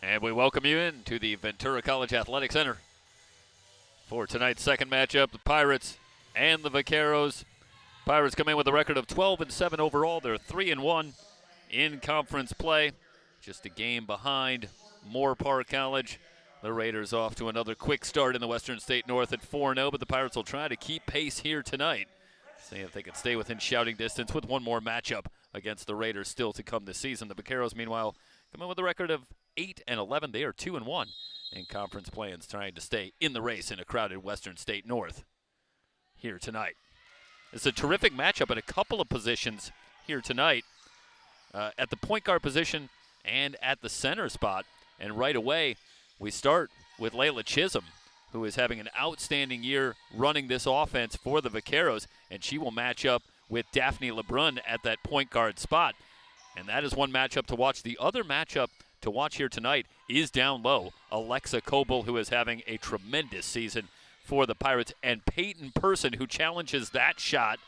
And we welcome you in to the Ventura College Athletic Center for tonight's second matchup, the Pirates and the Vaqueros. Pirates come in with a record of 12-7 overall. They're 3-1 in conference play. Just a game behind Moore Park College. The Raiders off to another quick start in the Western State North at 4-0, but the Pirates will try to keep pace here tonight. See if they can stay within shouting distance with one more matchup against the Raiders still to come this season. The Vaqueros, meanwhile, come in with a record of 8-11. They are 2-1 in conference play and trying to stay in the race in a crowded Western State North here tonight. It's a terrific matchup at a couple of positions here tonight, at the point guard position and at the center spot. And right away, we start with Layla Chisholm, who is having an outstanding year running this offense for the Vaqueros, and she will match up with Daphne LeBrun at that point guard spot. And that is one matchup to watch. The other matchup to watch here tonight is down low. Alexa Coble, who is having a tremendous season for the Pirates, and Peyton Person, who challenges that shot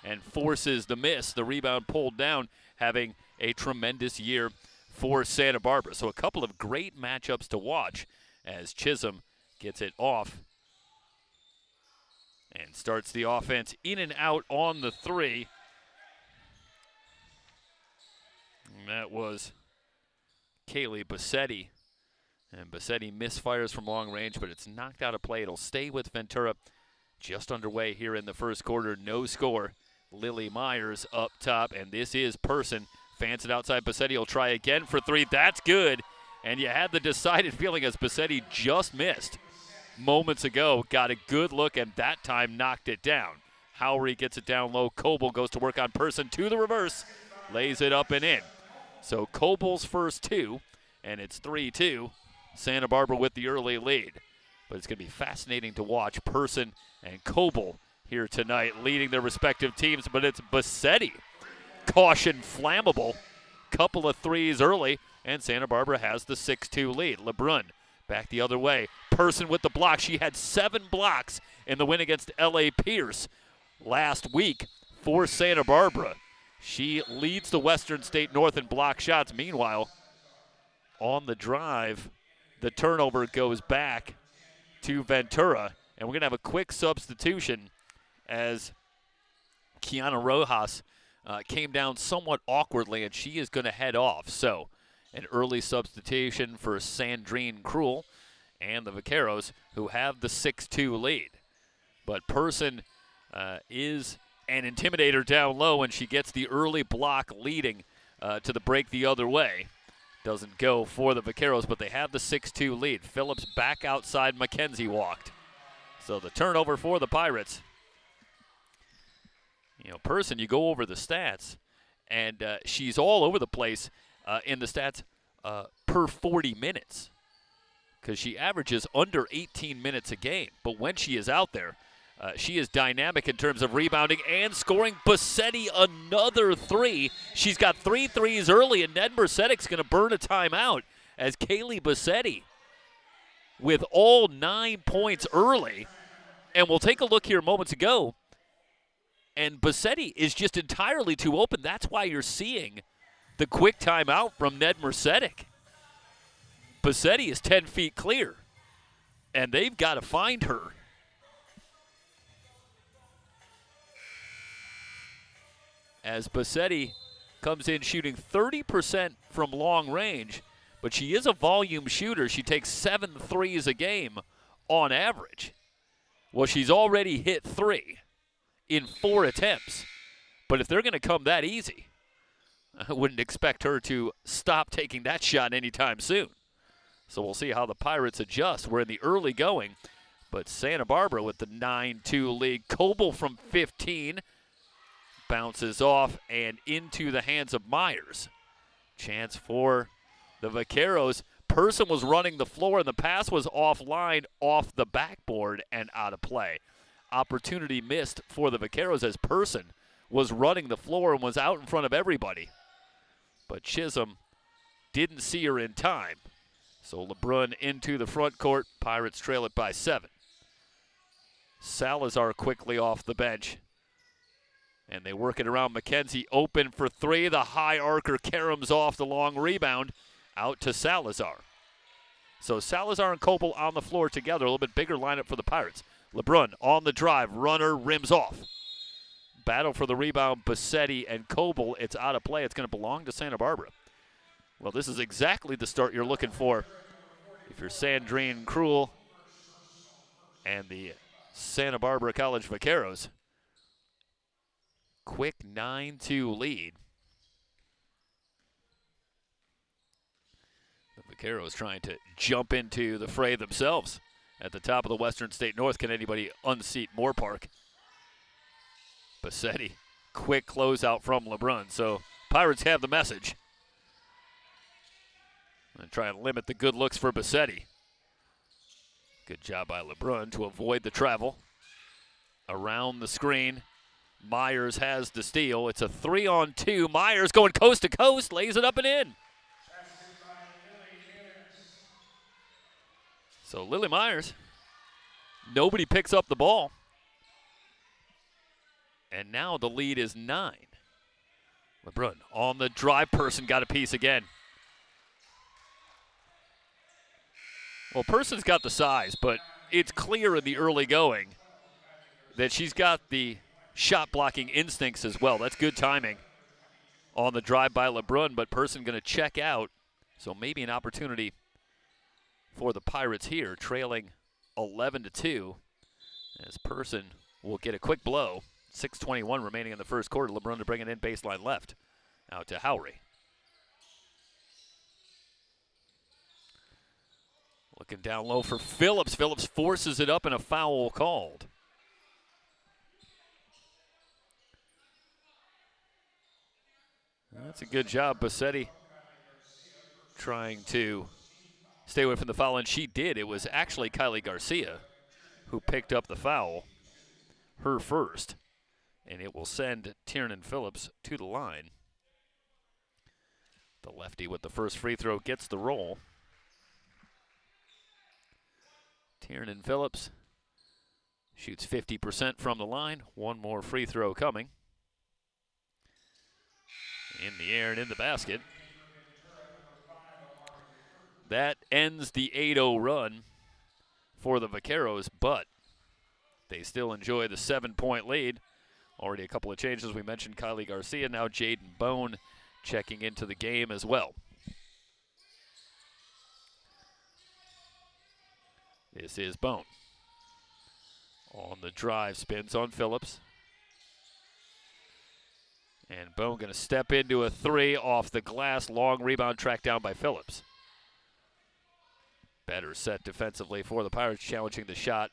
and forces the miss. The rebound pulled down, having a tremendous year for Santa Barbara. So a couple of great matchups to watch as Chisholm gets it off and starts the offense in and out on the three. And that was Kaylee Bassetti. And Bassetti misfires from long range, but it's knocked out of play. It'll stay with Ventura. Just underway here in the first quarter. No score. Lily Myers up top, and this is Person. Fans it outside. Bassetti will try again for three. That's good. And you had the decided feeling as Bassetti just missed moments ago. Got a good look, and that time knocked it down. Howery gets it down low. Coble goes to work on Person to the reverse. Lays it up and in. So Coble's first two, and it's 3-2. Santa Barbara with the early lead. But it's going to be fascinating to watch Person and Coble here tonight leading their respective teams. But it's Bassetti. Caution flammable. Couple of threes early, and Santa Barbara has the 6-2 lead. LeBrun back the other way. Person with the block. She had 7 blocks in the win against L.A. Pierce last week for Santa Barbara. She leads the Western State North in block shots. Meanwhile, on the drive, the turnover goes back to Ventura. And we're going to have a quick substitution as Kiana Rojas came down somewhat awkwardly, and she is going to head off. So an early substitution for Sandrine Cruel and the Vaqueros, who have the 6-2 lead. But Person is an intimidator down low, and she gets the early block leading to the break the other way. Doesn't go for the Vaqueros, but they have the 6-2 lead. Phillips back outside. McKenzie walked. So the turnover for the Pirates. You know, Person, you go over the stats, and she's all over the place in the stats per 40 minutes because she averages under 18 minutes a game. But when she is out there, she is dynamic in terms of rebounding and scoring. Bassetti, another three. She's got 3 threes early, and Ned Mercedic's going to burn a timeout as Kaylee Bassetti with all 9 points early. And we'll take a look here moments ago. And Bassetti is just entirely too open. That's why you're seeing the quick timeout from Ned Mercedic. Bassetti is 10 feet clear, and they've got to find her. As Bassetti comes in shooting 30% from long range, but she is a volume shooter. She takes 7 threes a game on average. Well, she's already hit 3 in 4 attempts. But if they're going to come that easy, I wouldn't expect her to stop taking that shot anytime soon. So we'll see how the Pirates adjust. We're in the early going, but Santa Barbara with the 9-2 lead. Coble from 15 bounces off and into the hands of Myers. Chance for the Vaqueros. Person was running the floor, and the pass was offline, off the backboard, and out of play. Opportunity missed for the Vaqueros as Person was running the floor and was out in front of everybody. But Chisholm didn't see her in time. So LeBrun into the front court. Pirates trail it by 7. Salazar quickly off the bench. And they work it around McKenzie, open for 3. The high arcer caroms off the long rebound out to Salazar. So Salazar and Coble on the floor together, a little bit bigger lineup for the Pirates. LeBrun on the drive, runner rims off. Battle for the rebound, Bassetti and Coble. It's out of play. It's going to belong to Santa Barbara. Well, this is exactly the start you're looking for if you're Sandrine Cruel and the Santa Barbara College Vaqueros. Quick 9-2 lead. The Vaqueros trying to jump into the fray themselves at the top of the Western State North. Can anybody unseat Moorpark? Bassetti, quick closeout from LeBrun. So Pirates have the message. And try and limit the good looks for Bassetti. Good job by LeBrun to avoid the travel. Around the screen, Myers has the steal. It's a 3-on-2. Myers going coast to coast, lays it up and in. So Lily Myers, nobody picks up the ball. And now the lead is 9. LeBrun on the drive, Person got a piece again. Well, Person's got the size, but it's clear in the early going that she's got the shot blocking instincts as well. That's good timing on the drive by LeBrun, but Person going to check out. So maybe an opportunity for the Pirates here, trailing 11-2, as Person will get a quick blow. 6:21 remaining in the first quarter. LeBrun to bring it in baseline left. Out to Howry. Looking down low for Phillips. Phillips forces it up and a foul called. That's a good job. Bassetti trying to stay away from the foul, and she did. It was actually Kylie Garcia who picked up the foul, her first. And it will send Tiernan Phillips to the line. The lefty with the first free throw gets the roll. Tiernan Phillips shoots 50% from the line. One more free throw coming. In the air and in the basket. That ends the 8-0 run for the Vaqueros, but they still enjoy the 7-point lead. Already a couple of changes. We mentioned Kylie Garcia. Now Jaden Bone checking into the game as well. This is Bone. On the drive, spins on Phillips. And Bone going to step into a 3 off the glass. Long rebound tracked down by Phillips. Better set defensively for the Pirates, challenging the shot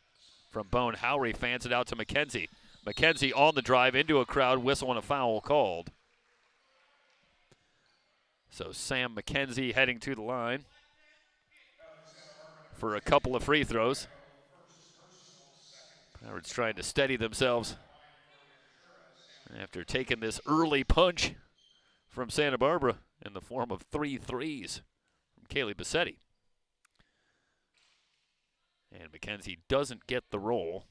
from Bone. Howry fans it out to McKenzie. McKenzie on the drive into a crowd, whistle and a foul called. So Sam McKenzie heading to the line for a couple of free throws. Pirates trying to steady themselves after taking this early punch from Santa Barbara in the form of 3 threes from Kaylee Bassetti. And McKenzie doesn't get the roll.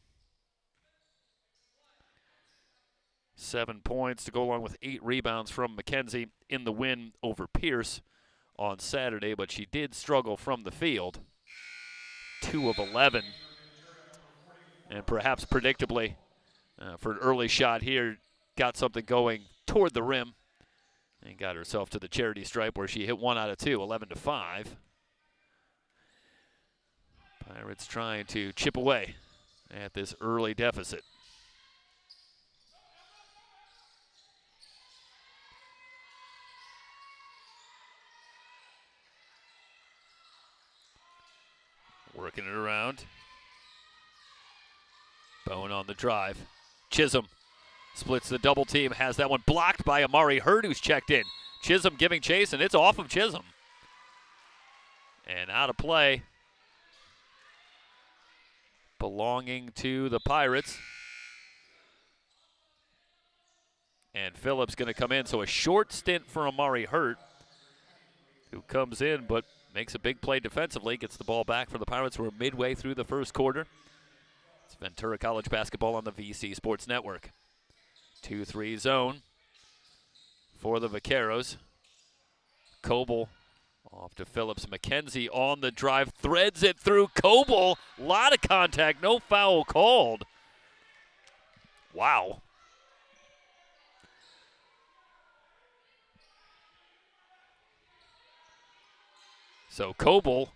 7 points to go along with 8 rebounds from McKenzie in the win over Pierce on Saturday, but she did struggle from the field. 2 of 11. And perhaps predictably, for an early shot here, got something going toward the rim and got herself to the charity stripe where she hit 1 out of 2, 11-5. Pirates trying to chip away at this early deficit. Working it around. Bone on the drive. Chisholm splits the double team, has that one blocked by Amari Hurd, who's checked in. Chisholm giving chase, and it's off of Chisholm. And out of play. Belonging to the Pirates. And Phillips going to come in, so a short stint for Amari Hurd, who comes in but makes a big play defensively, gets the ball back for the Pirates. We're midway through the first quarter. It's Ventura College basketball on the VC Sports Network. 2-3 zone for the Vaqueros. Coble Off to Phillips. McKenzie on the drive, threads it through. Coble, a lot of contact, no foul called. Wow. So Coble,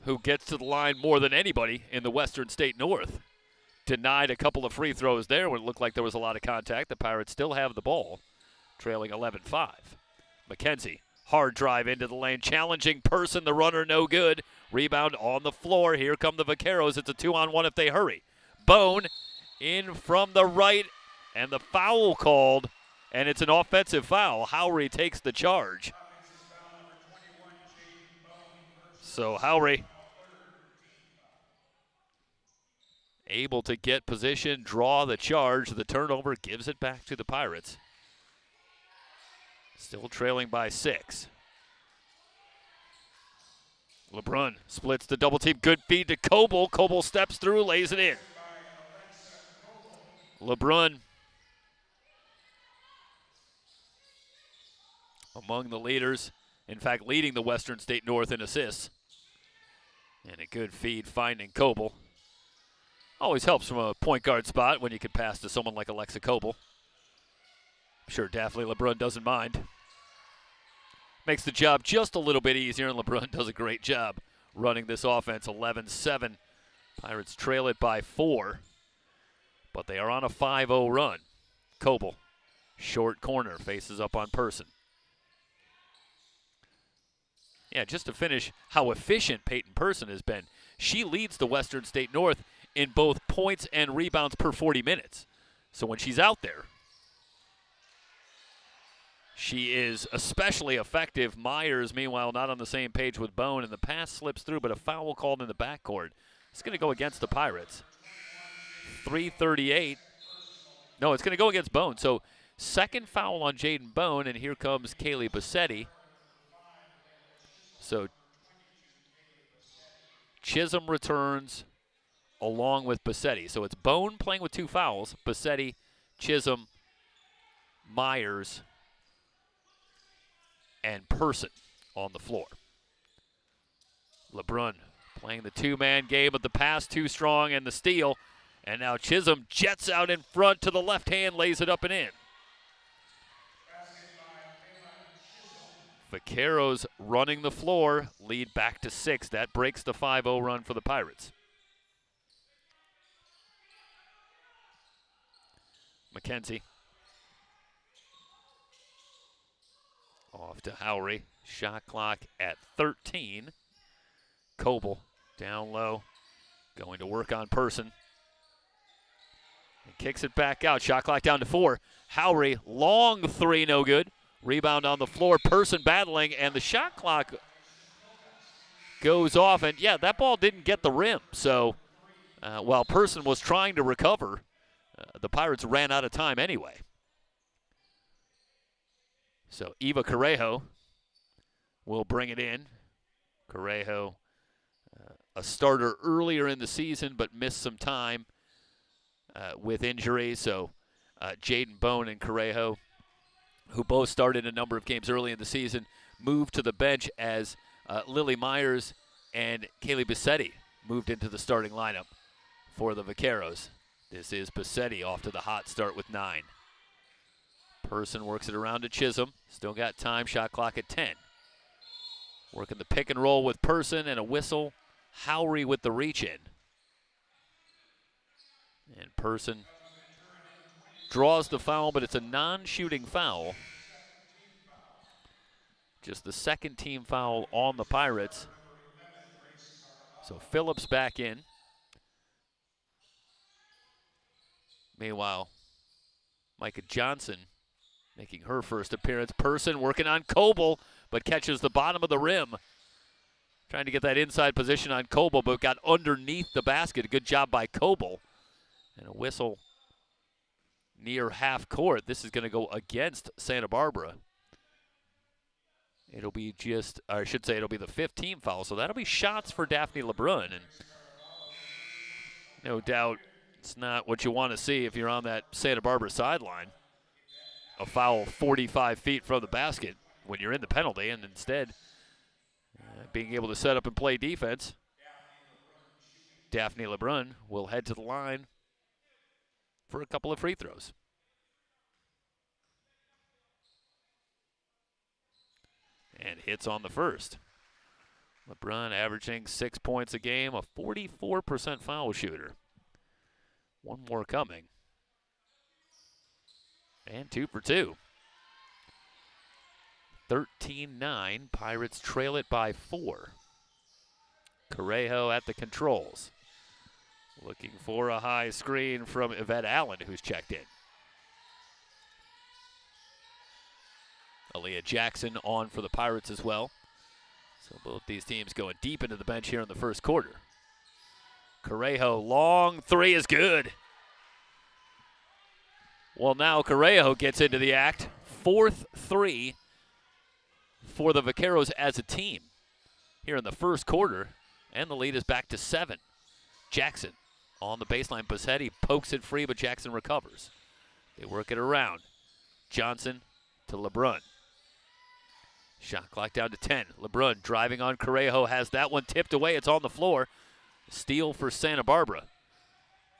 who gets to the line more than anybody in the Western State North, denied a couple of free throws there when it looked like there was a lot of contact. The Pirates still have the ball, trailing 11-5. McKenzie, hard drive into the lane, challenging Person, the runner no good. Rebound on the floor. Here come the Vaqueros. It's a 2-on-1 if they hurry. Bone in from the right, and the foul called, and it's an offensive foul. Howry takes the charge. So Howry able to get position, draw the charge. The turnover gives it back to the Pirates. Still trailing by 6. LeBrun splits the double team. Good feed to Coble. Coble steps through, lays it in. LeBrun among the leaders. In fact, leading the Western State North in assists. And a good feed finding Coble. Always helps from a point guard spot when you can pass to someone like Alexa Coble. I'm sure Daphne LeBrun doesn't mind. Makes the job just a little bit easier, and LeBrun does a great job running this offense. 11-7. Pirates trail it by 4, but they are on a 5-0 run. Coble, short corner, faces up on Person. Yeah, just to finish how efficient Peyton Person has been. She leads the Western State North in both points and rebounds per 40 minutes. So when she's out there, she is especially effective. Myers, meanwhile, not on the same page with Bone, and the pass slips through, but a foul called in the backcourt. It's going to go against the Pirates. 3:38. No, it's going to go against Bone. So second foul on Jaden Bone, and here comes Kaylee Bassetti. So Chisholm returns along with Bassetti. So it's Bone playing with 2 fouls. Bassetti, Chisholm, Myers, and Person on the floor. LeBrun playing the 2-man game, but the pass too strong and the steal. And now Chisholm jets out in front to the left hand, lays it up and in. Vaqueros running the floor, lead back to 6. That breaks the 5-0 run for the Pirates. McKenzie. Off to Howry. Shot clock at 13. Coble down low, going to work on Person. And kicks it back out. Shot clock down to 4. Howry, long 3, no good. Rebound on the floor, Person battling, and the shot clock goes off. And yeah, that ball didn't get the rim. So while Person was trying to recover, the Pirates ran out of time anyway. So Eva Correjo will bring it in. Correjo, a starter earlier in the season, but missed some time with injury. So Jaden Bone and Correjo, who both started a number of games early in the season, moved to the bench as Lily Myers and Kaylee Bassetti moved into the starting lineup for the Vaqueros. This is Bassetti off to the hot start with 9. Person works it around to Chisholm. Still got time, shot clock at 10. Working the pick and roll with Person and a whistle. Howry with the reach in. And Person draws the foul, but it's a non-shooting foul. Just the second team foul on the Pirates. So Phillips back in. Meanwhile, Micah Johnson making her first appearance. Person working on Coble, but catches the bottom of the rim. Trying to get that inside position on Coble, but got underneath the basket. A good job by Coble. And a whistle near half court. This is going to go against Santa Barbara. It'll be just, or I should say it'll be the 15th foul. So that'll be shots for Daphne LeBrun. And no doubt it's not what you want to see if you're on that Santa Barbara sideline. A foul 45 feet from the basket when you're in the penalty, and instead being able to set up and play defense. Daphne LeBrun will head to the line for a couple of free throws. And hits on the first. LeBrun averaging 6 points a game, a 44% foul shooter. One more coming. And 2 for 2. 13-9. Pirates trail it by 4. Correjo at the controls. Looking for a high screen from Yvette Allen, who's checked in. Aaliyah Jackson on for the Pirates as well. So both these teams going deep into the bench here in the first quarter. Correjo, long three is good. Well, now Correjo gets into the act. 4th three for the Vaqueros as a team here in the first quarter. And the lead is back to 7. Jackson on the baseline. Bassetti pokes it free, but Jackson recovers. They work it around. Johnson to LeBrun. Shot clock down to 10. LeBrun driving on Correjo, has that one tipped away. It's on the floor. Steal for Santa Barbara.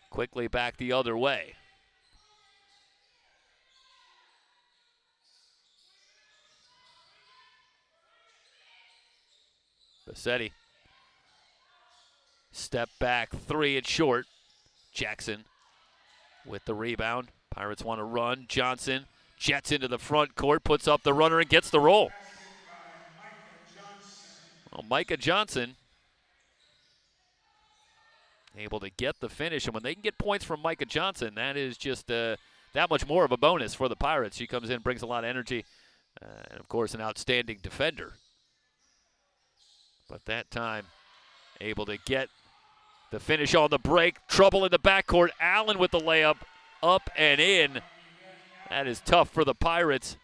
Quickly back the other way. Bassetti. Step back three, it's short. Jackson with the rebound. Pirates want to run. Johnson jets into the front court, puts up the runner and gets the roll. Well, Micah Johnson able to get the finish, and when they can get points from Micah Johnson, that is just that much more of a bonus for the Pirates. She comes in, brings a lot of energy, and of course an outstanding defender. But that time, able to get the finish on the break. Trouble in the backcourt. Allen with the layup, up and in. That is tough for the Pirates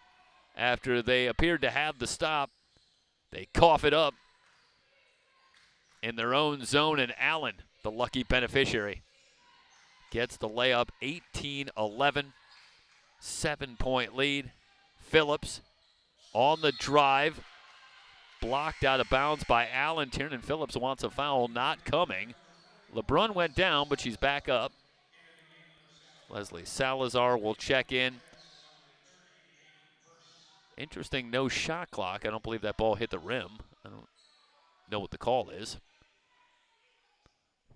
after they appeared to have the stop. They cough it up in their own zone, and Allen, the lucky beneficiary, gets the layup. 18-11, 7-point lead. Phillips on the drive, blocked out of bounds by Allen. Tiernan Phillips wants a foul, not coming. LeBrun went down, but she's back up. Leslie Salazar will check in. Interesting, no shot clock. I don't believe that ball hit the rim. I don't know what the call is.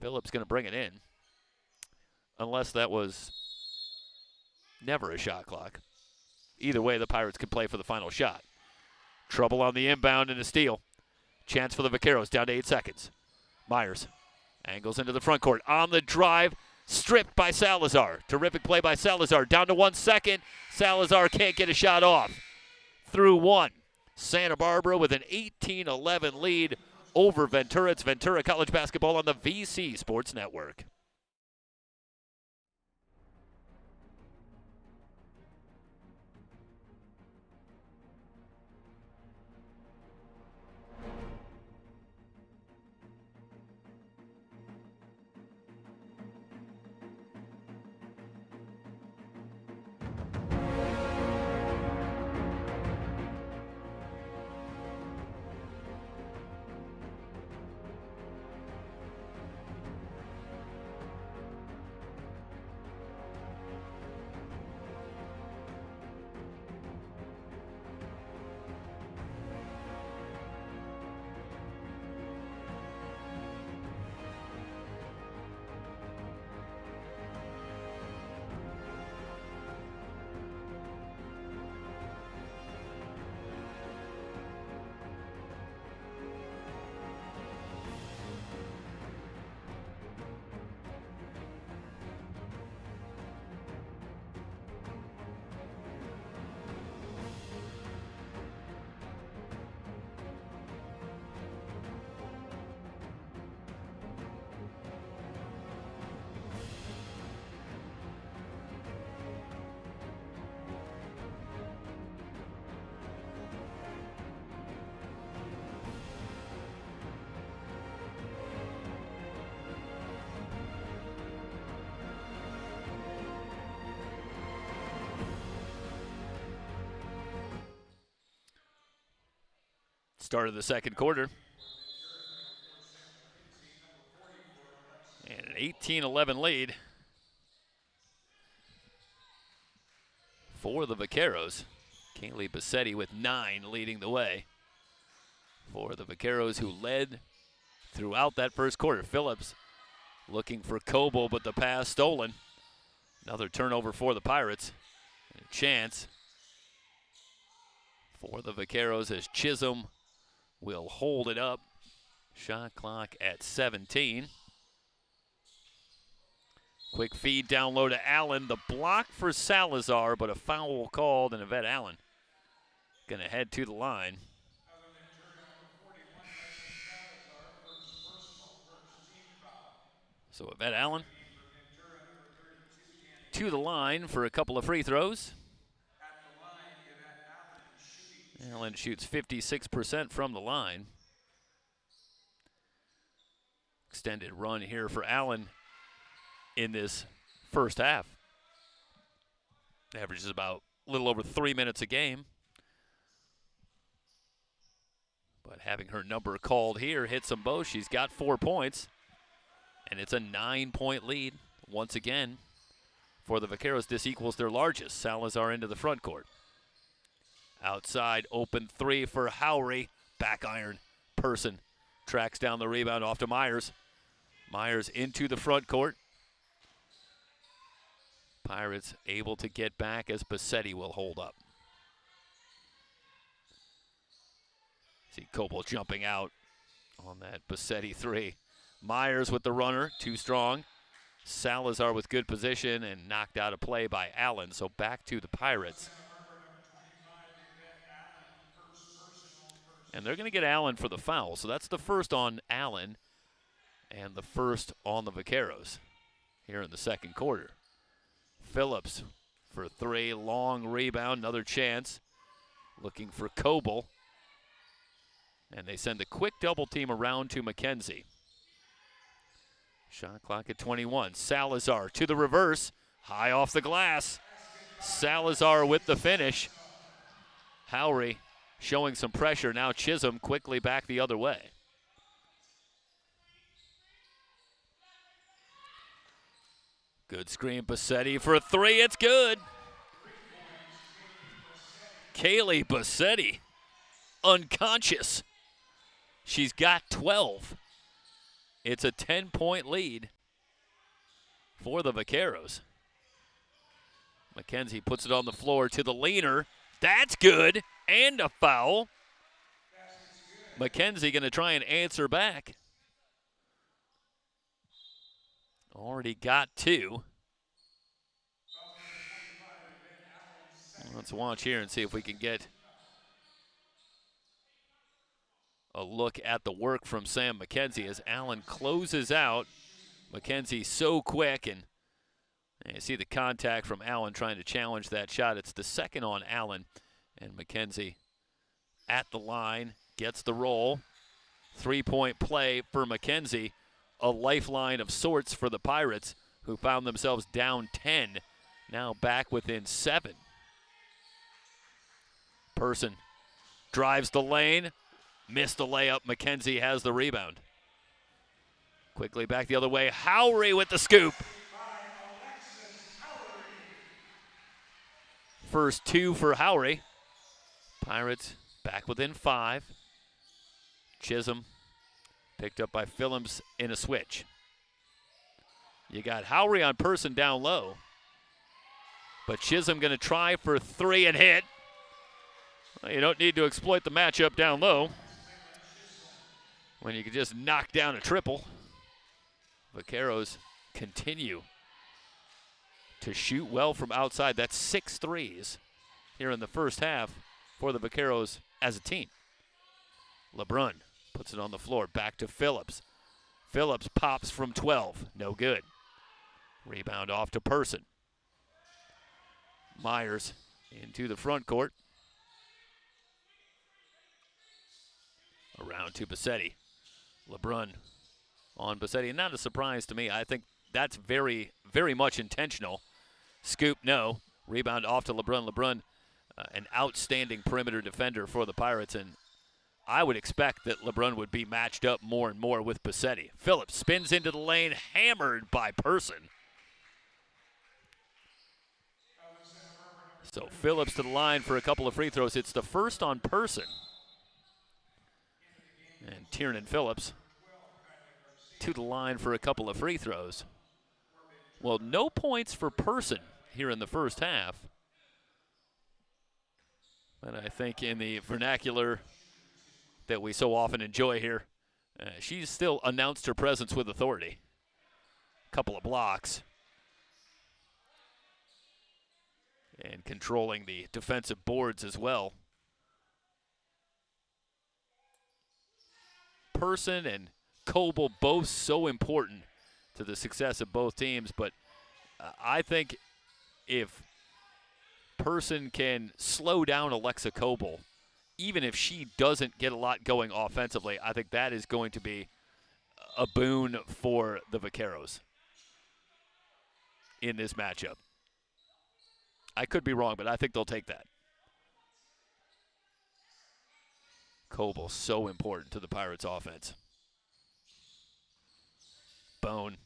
Phillips going to bring it in, unless that was never a shot clock. Either way, the Pirates can play for the final shot. Trouble on the inbound and a steal. Chance for the Vaqueros, down to 8 seconds. Myers angles into the front court. On the drive, stripped by Salazar. Terrific play by Salazar. Down to 1 second. Salazar can't get a shot off. Through one. Santa Barbara with an 18-11 lead over Ventura. It's Ventura College basketball on the VC Sports Network. Start of the second quarter. An 18-11 lead for the Vaqueros. Kaylee Bassetti with 9 leading the way for the Vaqueros, who led throughout that first quarter. Phillips looking for Coble, but the pass stolen. Another turnover for the Pirates. And a chance for the Vaqueros as Chisholm will hold it up. Shot clock at 17. Quick feed down low to Allen. The block for Salazar, but a foul called, and Yvette Allen going to head to the line. So Yvette Allen to the line for a couple of free throws. Allen shoots 56% from the line. Extended run here for Allen in this first half. Averages about a little over 3 minutes a game. But having her number called here hits them both. She's got 4 points. And it's a 9-point lead once again for the Vaqueros. This equals their largest. Salazar into the front court. Outside, open three for Howry. Back iron. Person tracks down the rebound off to Myers. Myers into the front court. Pirates able to get back as Bassetti will hold up. See Coble jumping out on that Bassetti three. Myers with the runner, too strong. Salazar with good position and knocked out of play by Allen. So back to the Pirates. And they're going to get Allen for the foul. So that's the first on Allen and the first on the Vaqueros here in the second quarter. Phillips for three, long rebound, another chance. Looking for Coble. And they send a quick double team around to McKenzie. Shot clock at 21. Salazar to the reverse. High off the glass. Salazar with the finish. Howry showing some pressure. Now Chisholm quickly back the other way. Good screen, Bassetti for a three. It's good. Kaylee Bassetti, unconscious. She's got 12. It's a 10-point lead for the Vaqueros. McKenzie puts it on the floor to the leaner. That's good, and a foul. McKenzie going to try and answer back. Already got 2. Let's watch here and see if we can get a look at the work from Sam McKenzie as Allen closes out. McKenzie so quick, and you see the contact from Allen trying to challenge that shot. It's the second on Allen, and McKenzie at the line, gets the roll. 3-point play for McKenzie, a lifeline of sorts for the Pirates, who found themselves down 10, now back within 7. Person drives the lane. Missed the layup. McKenzie has the rebound. Quickly back the other way. Howry with the scoop. First 2 for Howry. Pirates back within 5. Chisholm picked up by Phillips in a switch. You got Howry on Person down low. But Chisholm going to try for 3 and hit. Well, you don't need to exploit the matchup down low when you can just knock down a triple. Vaqueros continue to shoot well from outside. That's 6 threes here in the first half for the Vaqueros as a team. LeBrun puts it on the floor. Back to Phillips. Phillips pops from 12. No good. Rebound off to Person. Myers into the front court. Around to Bassetti. LeBrun on Bassetti. And not a surprise to me. I think that's very, very much intentional. Scoop, no. Rebound off to LeBrun. LeBrun, an outstanding perimeter defender for the Pirates, and I would expect that LeBrun would be matched up more and more with Bassetti. Phillips spins into the lane, hammered by Person. So Phillips to the line for a couple of free throws. It's the first on Person. And Tiernan Phillips to the line for a couple of free throws. Well, no points for Person here in the first half. But I think in the vernacular that we so often enjoy here, she's still announced her presence with authority. Couple of blocks. And controlling the defensive boards as well. Person and Coble both so important to the success of both teams, but I think if Person can slow down Alexa Coble, even if she doesn't get a lot going offensively, I think that is going to be a boon for the Vaqueros in this matchup. I could be wrong, but I think they'll take that. Coble, so important to the Pirates' offense. Bone,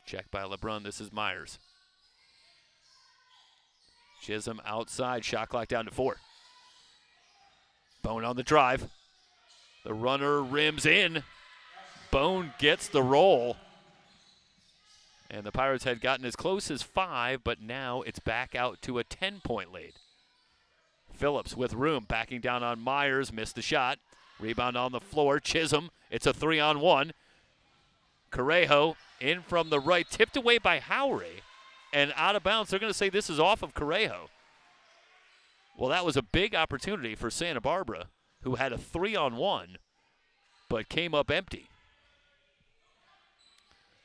checked by LeBrun. This is Myers. Chisholm outside, shot clock down to 4. Bone on the drive. The runner rims in. Bone gets the roll. And the Pirates had gotten as close as 5, but now it's back out to a 10-point lead. Phillips with room, backing down on Myers, missed the shot. Rebound on the floor, Chisholm, it's a 3-on-1. Correjo in from the right, tipped away by Howry, and out of bounds. They're going to say this is off of Correjo. Well, that was a big opportunity for Santa Barbara, who had a 3-on-1, but came up empty.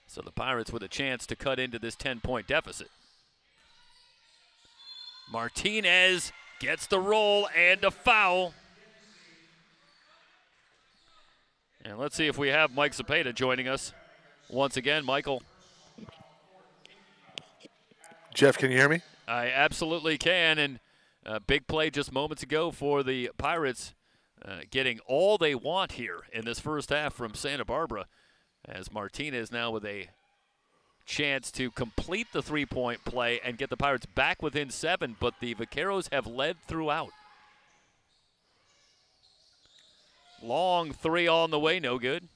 So the Pirates with a chance to cut into this 10-point deficit. Martinez gets the roll and a foul. And let's see if we have Mike Cepeda joining us once again. Michael. Jeff, can you hear me? I absolutely can. And a big play just moments ago for the Pirates, getting all they want here in this first half from Santa Barbara, as Martinez now with a chance to complete the three-point play and get the Pirates back within 7, but the Vaqueros have led throughout. Long three on the way, no good.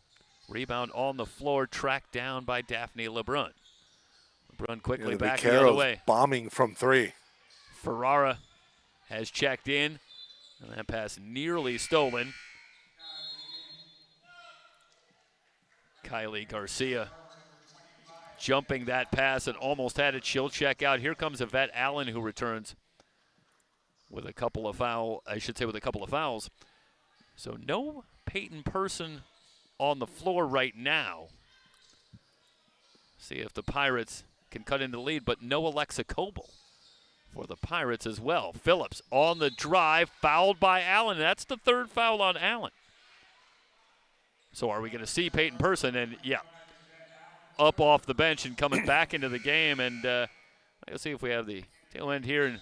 Rebound on the floor, tracked down by Daphne LeBrun. LeBrun quickly back the other way. Bombing from 3. Ferrara has checked in, and that pass nearly stolen. Kylie Garcia jumping that pass and almost had it. She'll check out. Here comes Yvette Allen, who returns with a couple of fouls. So no Peyton Person on the floor right now. See if the Pirates can cut into the lead, but no Alexa Coble for the Pirates as well. Phillips on the drive, fouled by Allen. That's the 3rd foul on Allen. So are we going to see Peyton Person? And yeah, up off the bench and coming back into the game. And let's see if we have the tail end here. And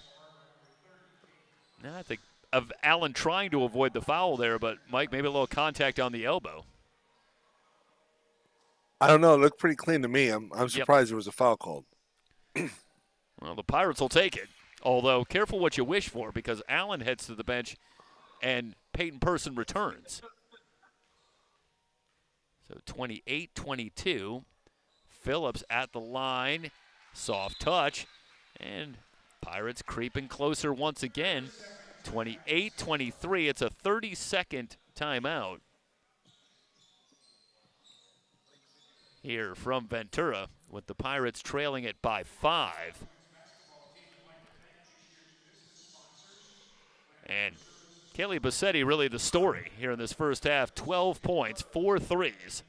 I think of Allen trying to avoid the foul there, but Mike, maybe a little contact on the elbow. I don't know. It looked pretty clean to me. I'm surprised there was a foul called. Well, the Pirates will take it. Although, careful what you wish for, because Allen heads to the bench and Peyton Person returns. So 28-22. Phillips at the line. Soft touch. And Pirates creeping closer once again. 28-23. It's a 30-second timeout here from Ventura, with the Pirates trailing it by 5. And Kaylee Bassetti really the story here in this first half. 12 points, 4 threes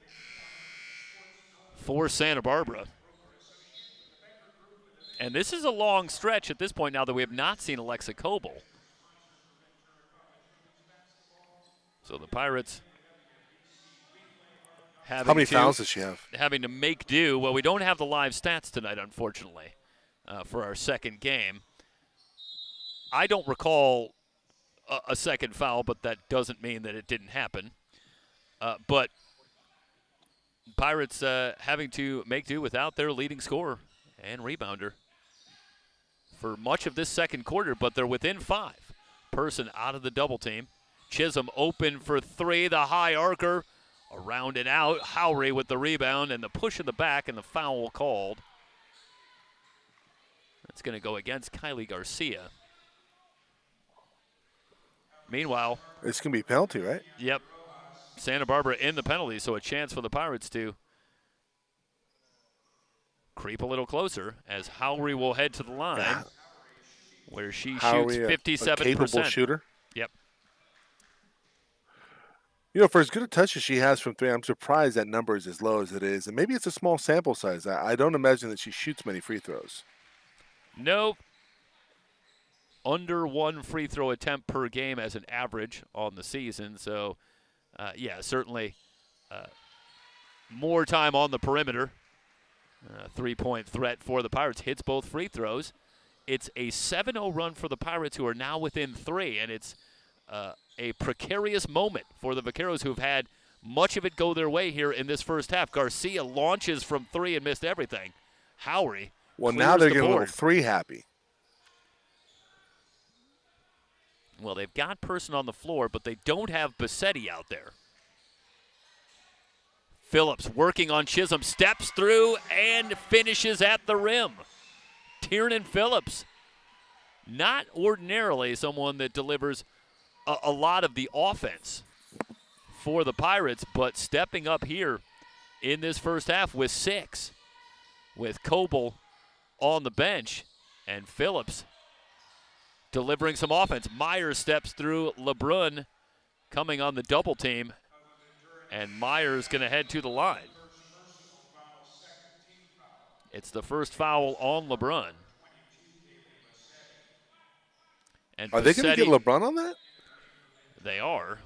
for Santa Barbara. And this is a long stretch at this point now that we have not seen Alexa Coble. So the Pirates how many fouls does she have? Having to make do. Well, we don't have the live stats tonight, unfortunately, for our second game. I don't recall a second foul, but that doesn't mean that it didn't happen. But Pirates having to make do without their leading scorer and rebounder for much of this second quarter, but they're within 5. Person out of the double team. Chisholm open for 3, the high arcer, around and out. Howry with the rebound and the push in the back and the foul called. That's going to go against Kylie Garcia. Meanwhile, it's going to be a penalty, right? Yep. Santa Barbara in the penalty, so a chance for the Pirates to creep a little closer as Howry will head to the line, where she shoots 57%. A capable shooter. Yep. You know, for as good a touch as she has from 3, I'm surprised that number is as low as it is. And maybe it's a small sample size. I don't imagine that she shoots many free throws. Nope. Under 1 free throw attempt per game as an average on the season. So, yeah, certainly more time on the perimeter. 3-point threat for the Pirates. Hits both free throws. It's a 7-0 run for the Pirates, who are now within 3, and it's a precarious moment for the Vaqueros, who have had much of it go their way here in this first half. Garcia launches from 3 and missed everything. Howry. Well, now they're getting a little 3 happy. Well, they've got Person on the floor, but they don't have Bassetti out there. Phillips working on Chisholm, steps through and finishes at the rim. Tiernan Phillips, not ordinarily someone that delivers a lot of the offense for the Pirates, but stepping up here in this first half with 6, with Coble on the bench and Phillips delivering some offense. Myers steps through LeBrun coming on the double team, and Myers going to head to the line. It's the first foul on LeBrun. And are they going to get LeBrun on that? They are.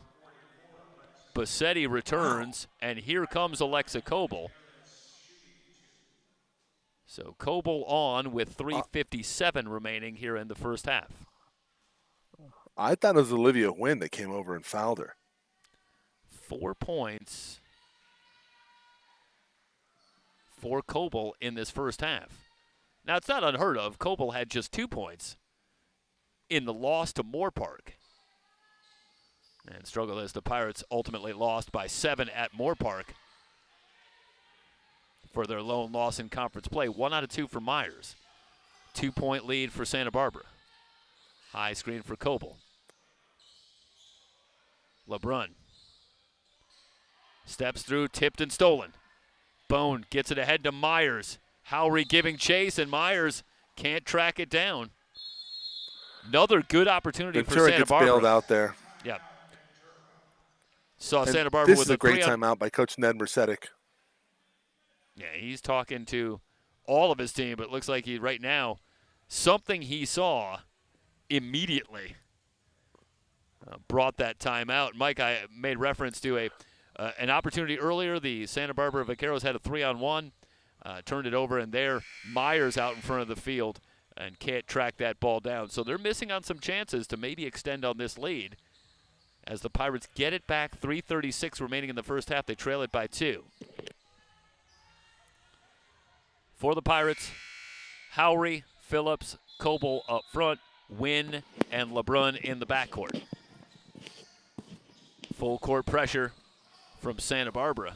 Bassetti returns, and here comes Alexa Coble. So Coble on with 3:57 remaining here in the first half. I thought it was Olivia Nguyen that came over and fouled her. 4 points for Coble in this first half. Now, it's not unheard of. Coble had just 2 points in the loss to Moore Park. And struggled as the Pirates ultimately lost by 7 at Moore Park for their lone loss in conference play. 1 out of 2 for Myers. 2-point lead for Santa Barbara. High screen for Coble. LeBrun steps through, tipped and stolen. Bone gets it ahead to Myers. Howry giving chase, and Myers can't track it down. Another good opportunity Ventura for Santa Barbara. Gets bailed out there. Yeah. Saw And Santa Barbara this with is a great timeout by Coach Ned Mercetic. Yeah, he's talking to all of his team, but it looks like he right now, something he saw immediately brought that timeout. Mike, I made reference to an opportunity earlier. The Santa Barbara Vaqueros had a 3-on-1, turned it over, and there Myers out in front of the field and can't track that ball down. So they're missing on some chances to maybe extend on this lead. As the Pirates get it back, 3:36 remaining in the first half. They trail it by 2. For the Pirates, Howry, Phillips, Coble up front, Nguyen, and LeBrun in the backcourt. Full court pressure from Santa Barbara.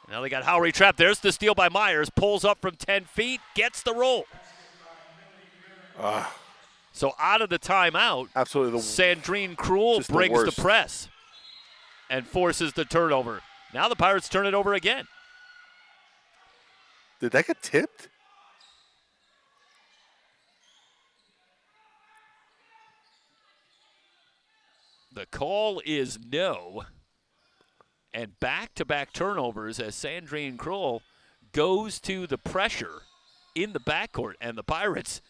Now they got Howry trapped. There's the steal by Myers. Pulls up from 10 feet, gets the roll. So out of the timeout, absolutely, Sandrine Cruel brings the press and forces the turnover. Now the Pirates turn it over again. Did that get tipped? The call is no. And back-to-back turnovers as Sandrine Cruel goes to the pressure in the backcourt. And the Pirates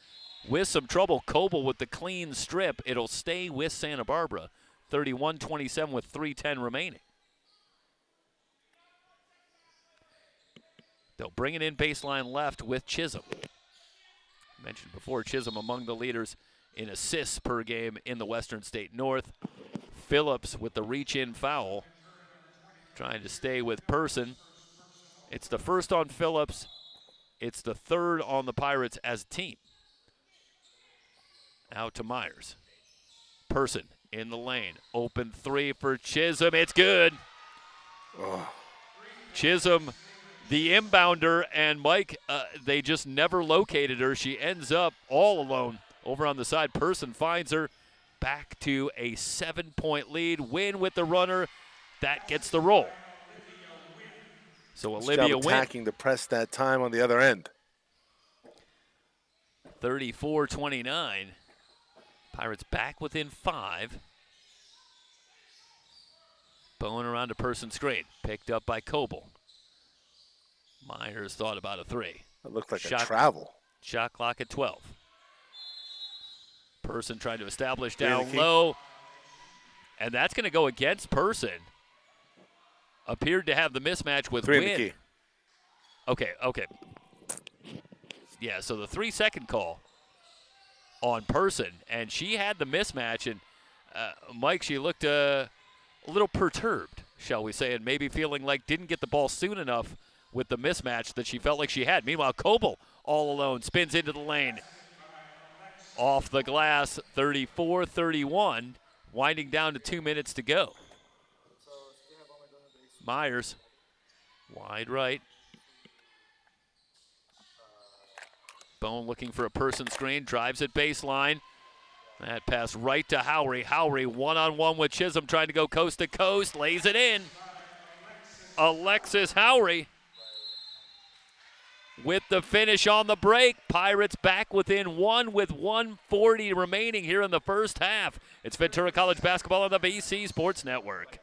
with some trouble. Coble with the clean strip. It'll stay with Santa Barbara. 31-27 with 3:10 remaining. They'll bring it in baseline left with Chisholm. Mentioned before, Chisholm among the leaders in assists per game in the Western State North. Phillips with the reach-in foul, trying to stay with Person. It's the first on Phillips. It's the third on the Pirates as a team. Out to Myers. Person in the lane. Open three for Chisholm. It's good. Oh. Chisholm, the inbounder, and Mike, they just never located her. She ends up all alone over on the side. Person finds her. Back to a 7-point lead. Win with the runner. That gets the roll. So Olivia Wynn attacking the press that time on the other end. 34-29. Pirates back within 5. Bowen around to Person screen. Picked up by Coble. Myers thought about a 3. It looked like a travel. Shot clock at 12. Person trying to establish down low. And that's going to go against Person. Appeared to have the mismatch with Wynn. Okay. Yeah, so the 3-second call on Person, and she had the mismatch, and Mike, she looked a little perturbed, shall we say, and maybe feeling like didn't get the ball soon enough with the mismatch that she felt like she had. Meanwhile, Coble all alone spins into the lane. Off the glass, 34-31, winding down to 2 minutes to go. Myers, wide right. Bone looking for a Person screen, drives at baseline. That pass right to Howry. Howry one-on-one with Chisholm, trying to go coast to coast, lays it in. Alexis Howry with the finish on the break. Pirates back within 1 with 1:40 remaining here in the first half. It's Ventura College basketball on the VC Sports Network.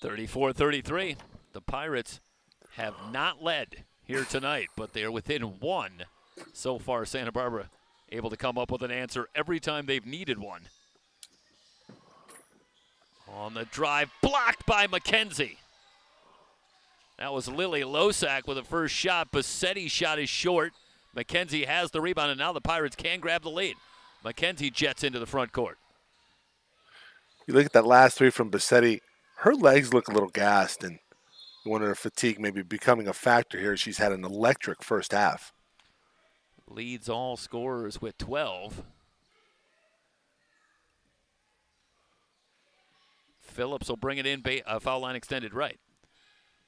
(34-33). The Pirates have not led here tonight, but they are within 1. So far, Santa Barbara able to come up with an answer every time they've needed one. On the drive, blocked by McKenzie. That was Lily Losak with the first shot. Bassetti's shot is short. McKenzie has the rebound, and now the Pirates can grab the lead. McKenzie jets into the front court. You look at that last 3 from Bassetti. Her legs look a little gassed, and you wonder if fatigue may be becoming a factor here. She's had an electric first half. Leads all scorers with 12. Phillips will bring it in, foul line extended right.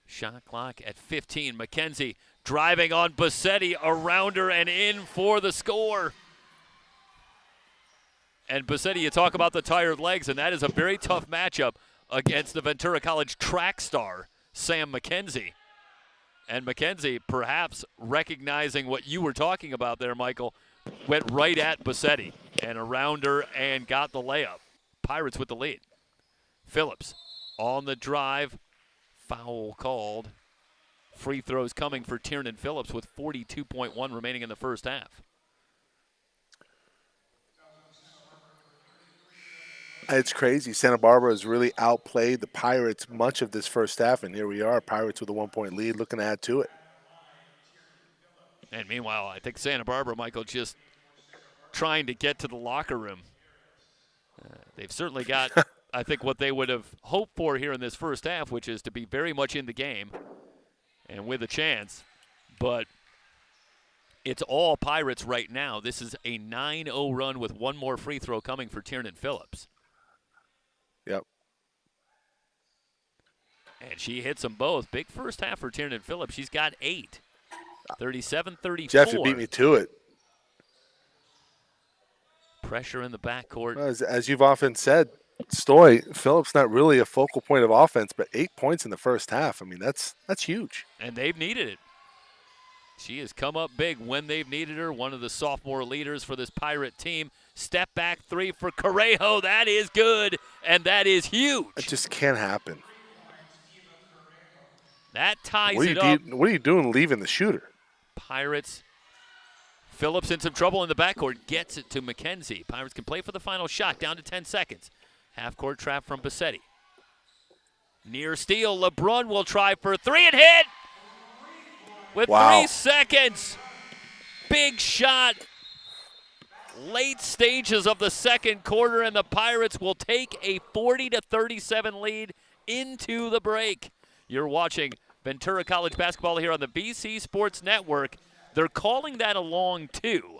Shot clock at 15. McKenzie driving on Bassetti, around her and in for the score. And Bassetti, you talk about the tired legs, and that is a very tough matchup against the Ventura College track star, Sam McKenzie. And McKenzie, perhaps recognizing what you were talking about there, Michael, went right at Bassetti and around her and got the layup. Pirates with the lead. Phillips on the drive. Foul called. Free throws coming for Tiernan Phillips with 42.1 remaining in the first half. It's crazy. Santa Barbara has really outplayed the Pirates much of this first half, and here we are, Pirates with a 1-point lead, looking to add to it. And meanwhile, I think Santa Barbara, Michael, just trying to get to the locker room. They've certainly got, I think, what they would have hoped for here in this first half, which is to be very much in the game and with a chance. But it's all Pirates right now. This is a 9-0 run with one more free throw coming for Tiernan Phillips. Yep. And she hits them both. Big first half for Tiernan Phillips. She's got 8. 37-34. Jeff, you beat me to it. Pressure in the backcourt. As you've often said, Stoy, Phillips not really a focal point of offense, but 8 points in the first half. I mean, that's huge. And they've needed it. She has come up big when they've needed her. One of the sophomore leaders for this Pirate team. Step back three for Correjo. That is good, and that is huge. It just can't happen. That ties it up. What are you doing leaving the shooter? Pirates. Phillips in some trouble in the backcourt. Gets it to McKenzie. Pirates can play for the final shot. Down to 10 seconds. Half-court trap from Bassetti. Near steal. LeBrun will try for three and hit. With 3 seconds. Big shot. Late stages of the second quarter, and the Pirates will take a 40-37 lead into the break. You're watching Ventura College basketball here on the BC Sports Network. They're calling that a long two.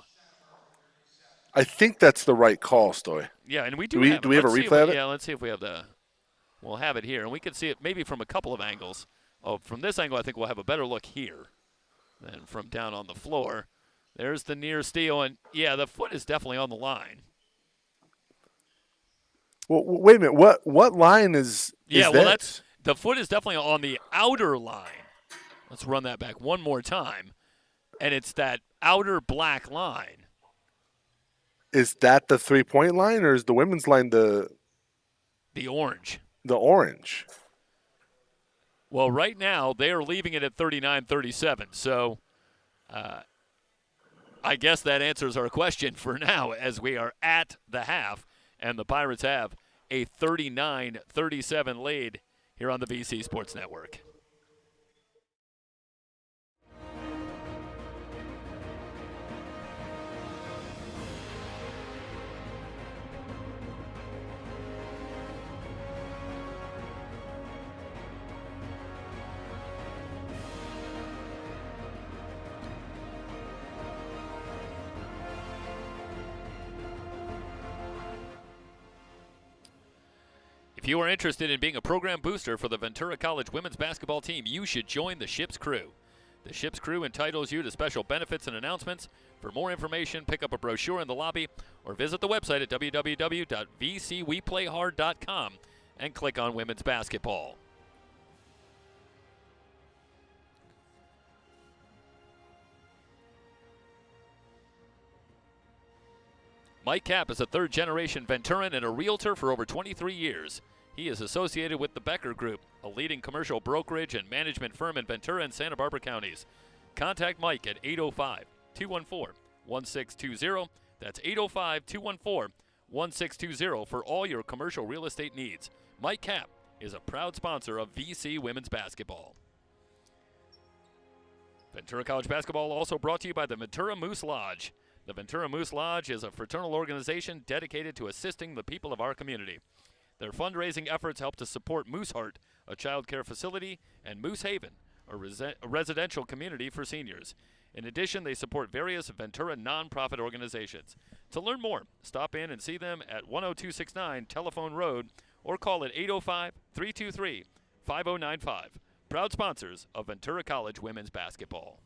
I think that's the right call, Stoy. Yeah, and we do we have a replay of it? Yeah, let's see if we have we'll have it here, and we can see it maybe from a couple of angles. Oh, from this angle, I think we'll have a better look here than from down on the floor. There's the near steal, and yeah, the foot is definitely on the line. Well, wait a minute. What line is Yeah, that? The foot is definitely on the outer line. Let's run that back one more time. And it's that outer black line. Is that the three-point line, or is the women's line the orange? The orange. Well, right now, they are leaving it at 39-37. So I guess that answers our question for now, as we are at the half, and the Pirates have a 39-37 lead here on the BC Sports Network. If you are interested in being a program booster for the Ventura College women's basketball team, you should join the Ship's Crew. The Ship's Crew entitles you to special benefits and announcements. For more information, pick up a brochure in the lobby or visit the website at www.vcweplayhard.com and click on women's basketball. Mike Kapp is a third-generation Venturan and a realtor for over 23 years. He is associated with the Becker Group, a leading commercial brokerage and management firm in Ventura and Santa Barbara counties. Contact Mike at 805-214-1620. That's 805-214-1620 for all your commercial real estate needs. Mike Kapp is a proud sponsor of VC Women's Basketball. Ventura College basketball also brought to you by the Ventura Moose Lodge. The Ventura Moose Lodge is a fraternal organization dedicated to assisting the people of our community. Their fundraising efforts help to support Moose Heart, a child care facility, and Moose Haven, a residential community for seniors. In addition, they support various Ventura nonprofit organizations. To learn more, stop in and see them at 10269 Telephone Road or call at 805-323-5095. Proud sponsors of Ventura College women's basketball.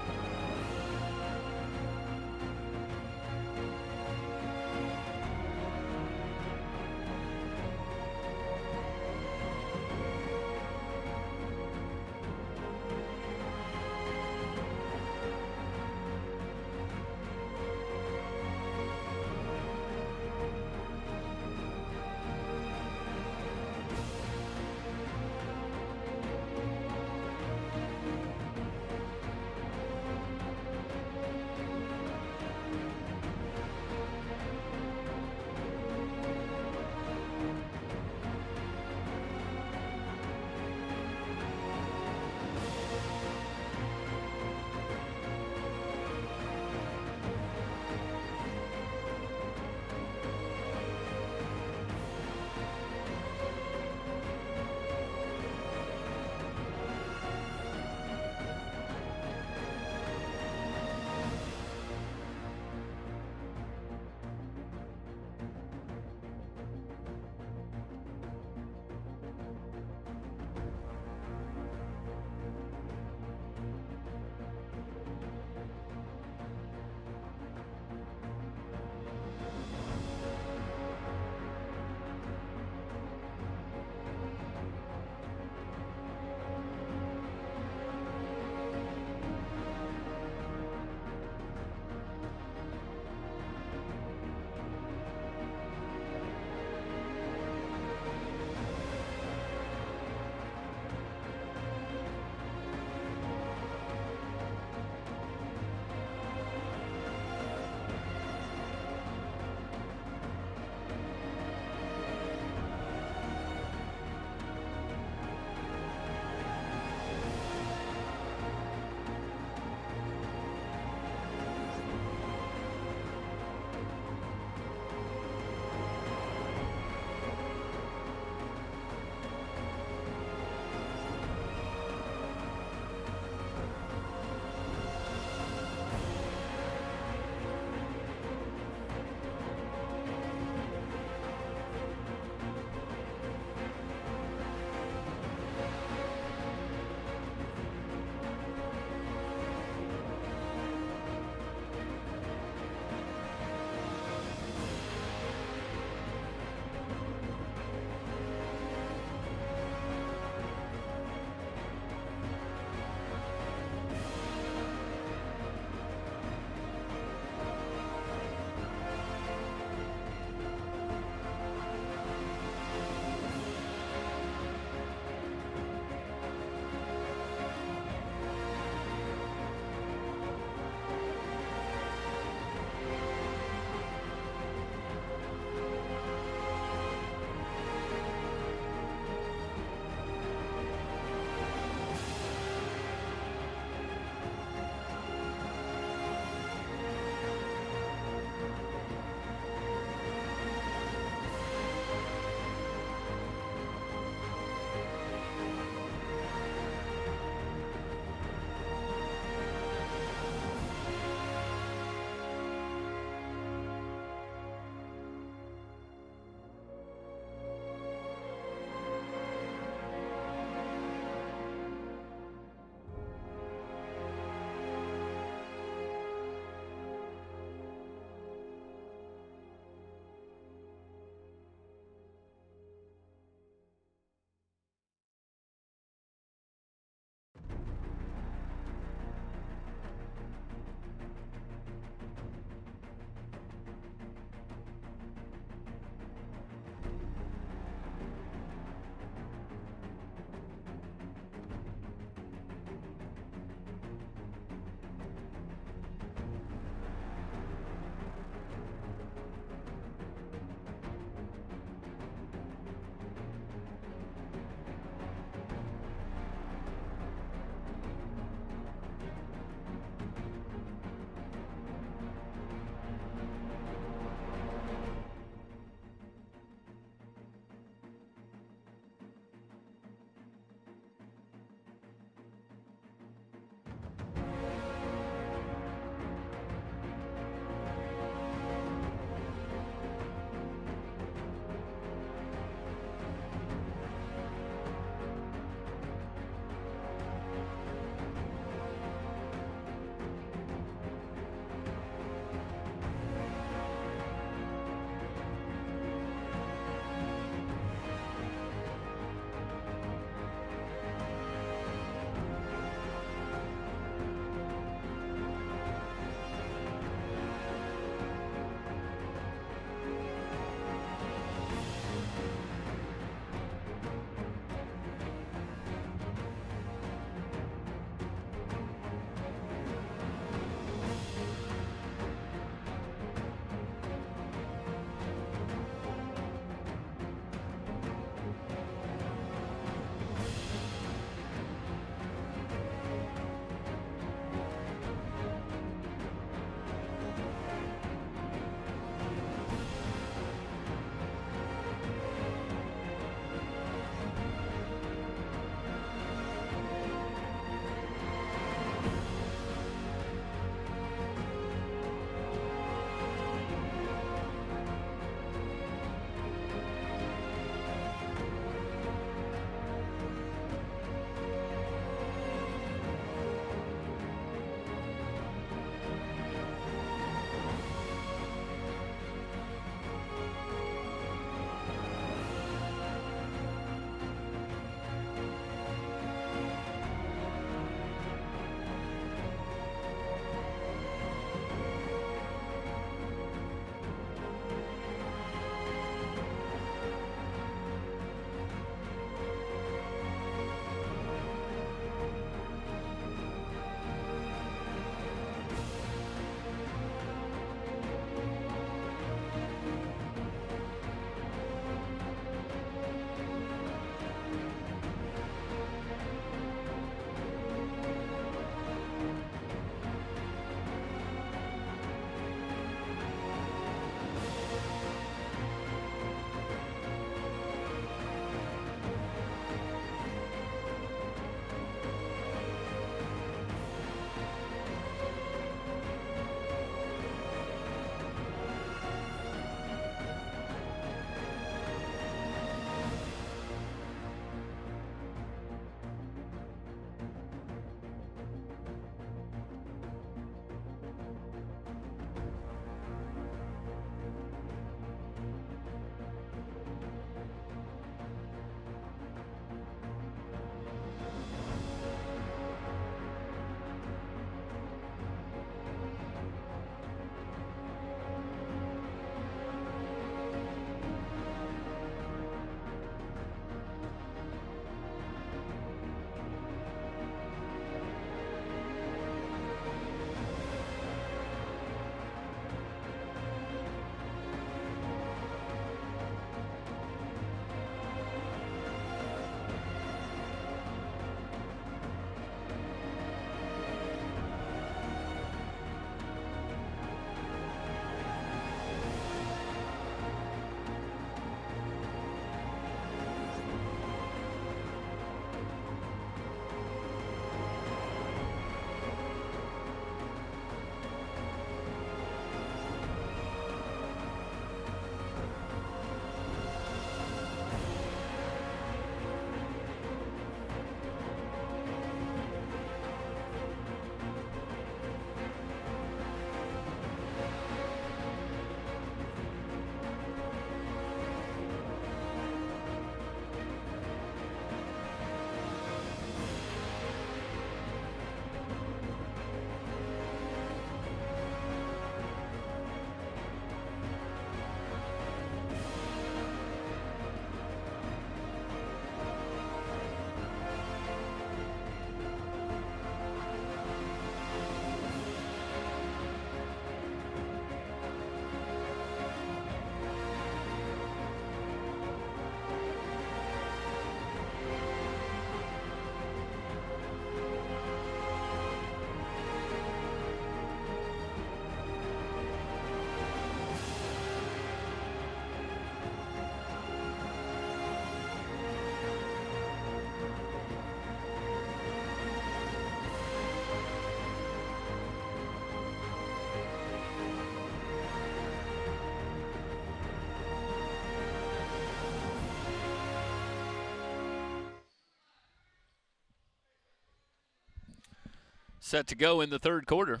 Set to go in the third quarter.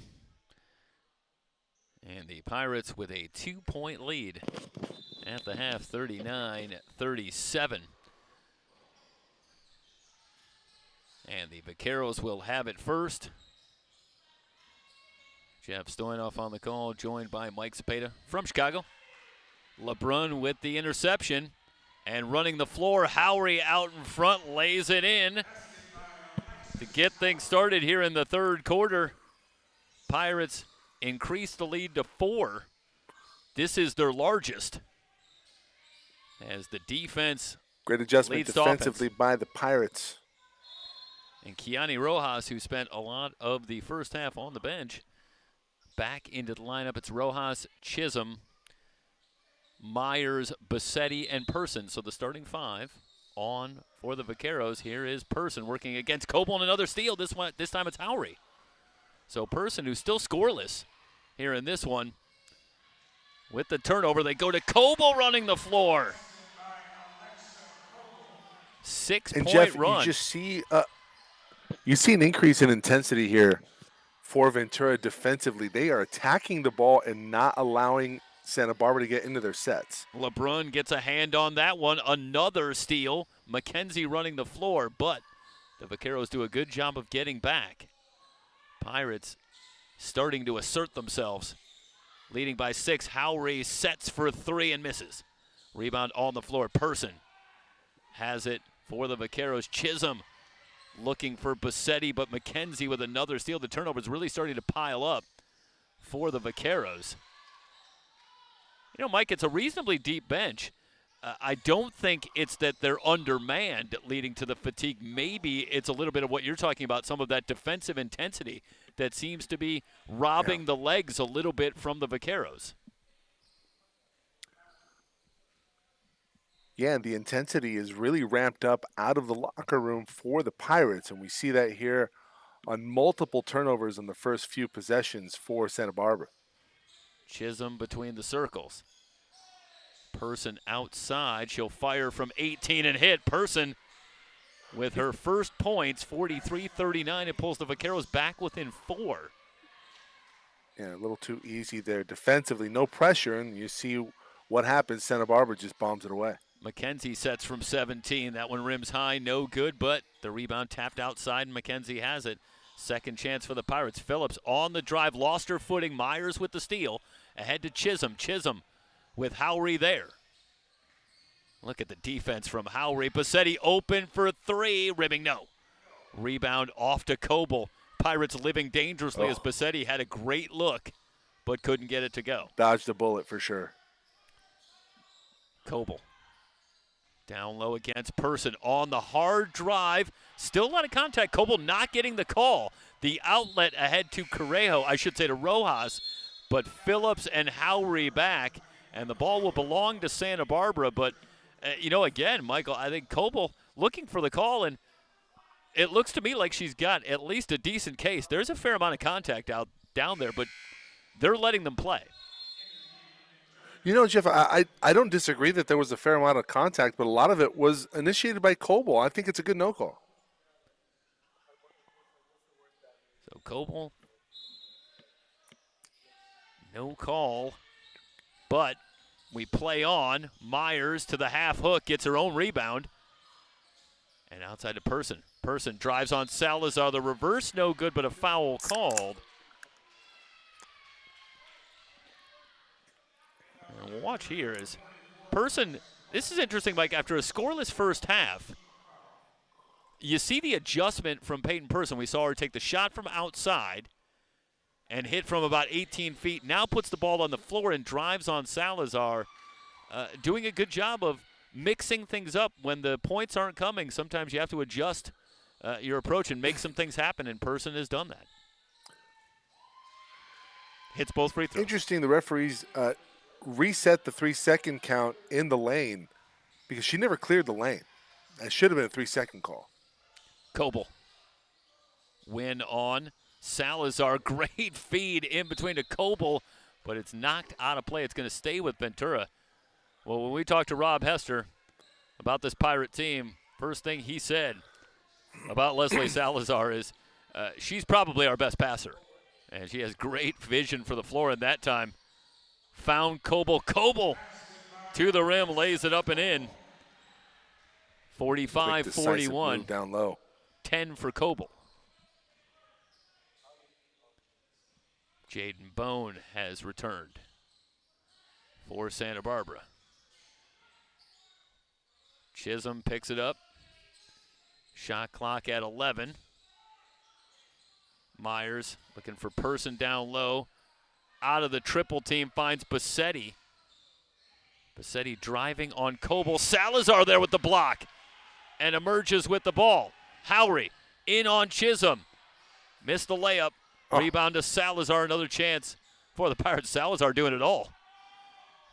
And the Pirates with a 2-point lead at the half, 39-37. And the Vaqueros will have it first. Jeff Stoynoff on the call, joined by Mike Cepeda from Chicago. LeBrun with the interception. And running the floor, Howry out in front, lays it in to get things started here in the third quarter. Pirates increase the lead to 4. This is their largest. As the defense Great adjustment leads defensively offense by the Pirates. And Kiani Rojas, who spent a lot of the first half on the bench, back into the lineup. It's Rojas, Chisholm, Myers, Bassetti, and Person. So the starting 5 on for the Vaqueros. Here is Person working against Coble and another steal. This time it's Howry. So Person, who's still scoreless here in this one. With the turnover, they go to Coble running the floor. 6-point Jeff, run. You just see you see an increase in intensity here for Ventura defensively. They are attacking the ball and not allowing Santa Barbara to get into their sets. LeBrun gets a hand on that one. Another steal. McKenzie running the floor, but the Vaqueros do a good job of getting back. Pirates starting to assert themselves. Leading by 6. Howry sets for 3 and misses. Rebound on the floor. Person has it for the Vaqueros. Chisholm looking for Bassetti, but McKenzie with another steal. The turnover's really starting to pile up for the Vaqueros. You know, Mike, it's a reasonably deep bench. I don't think it's that they're undermanned leading to the fatigue. Maybe it's a little bit of what you're talking about, some of that defensive intensity that seems to be robbing the legs a little bit from the Vaqueros. Yeah, and the intensity is really ramped up out of the locker room for the Pirates, and we see that here on multiple turnovers in the first few possessions for Santa Barbara. Chisholm between the circles. Person outside. She'll fire from 18 and hit. Person with her first points, 43-39. It pulls the Vaqueros back within 4. Yeah, a little too easy there defensively. No pressure, and you see what happens. Santa Barbara just bombs it away. McKenzie sets from 17. That one rims high, no good, but the rebound tapped outside, and McKenzie has it. Second chance for the Pirates. Phillips on the drive, lost her footing. Myers with the steal. Ahead to Chisholm. Chisholm with Howry there. Look at the defense from Howry. Bassetti open for 3. Ribbing, no. Rebound off to Coble. Pirates living dangerously as Bassetti had a great look, but couldn't get it to go. Dodged a bullet for sure. Coble. Down low against Person on the hard drive. Still a lot of contact. Coble not getting the call. The outlet ahead to Correjo, I should say to Rojas, but Phillips and Howry back, and the ball will belong to Santa Barbara. But, you know, again, Michael, I think Coble looking for the call, and it looks to me like she's got at least a decent case. There's a fair amount of contact down there, but they're letting them play. You know, Jeff, I don't disagree that there was a fair amount of contact, but a lot of it was initiated by Coble. I think it's a good no call. So Coble, no call, but we play on. Myers to the half hook, gets her own rebound. And outside to Person. Person drives on Salazar. The reverse, no good, but a foul called. And we'll watch here as Person, this is interesting, Mike, after a scoreless first half, you see the adjustment from Peyton Person. We saw her take the shot from outside and hit from about 18 feet. Now puts the ball on the floor and drives on Salazar, doing a good job of mixing things up. When the points aren't coming, sometimes you have to adjust your approach and make some things happen, and Person has done that. Hits both free throws. Interesting, the referees reset the 3-second count in the lane because she never cleared the lane. That should have been a 3-second call. Coble. Win on Salazar. Great feed in between to Coble, but it's knocked out of play. It's going to stay with Ventura. Well, when we talked to Rob Hester about this Pirate team, first thing he said about Leslie Salazar is She's probably our best passer, and she has great vision for the floor. And that time, found Coble. Coble to the rim, lays it up and in. Quick, decisive 45-41. move down low. 10 for Coble. Jaden Bone has returned for Santa Barbara. Chisholm picks it up. Shot clock at 11. Myers looking for person down low. Out of the triple team, finds Bassetti. Bassetti driving on Coble. Salazar there with the block and emerges with the ball. Howry in on Chisholm. Missed the layup. Rebound to Salazar, another chance for the Pirates. Salazar doing it all.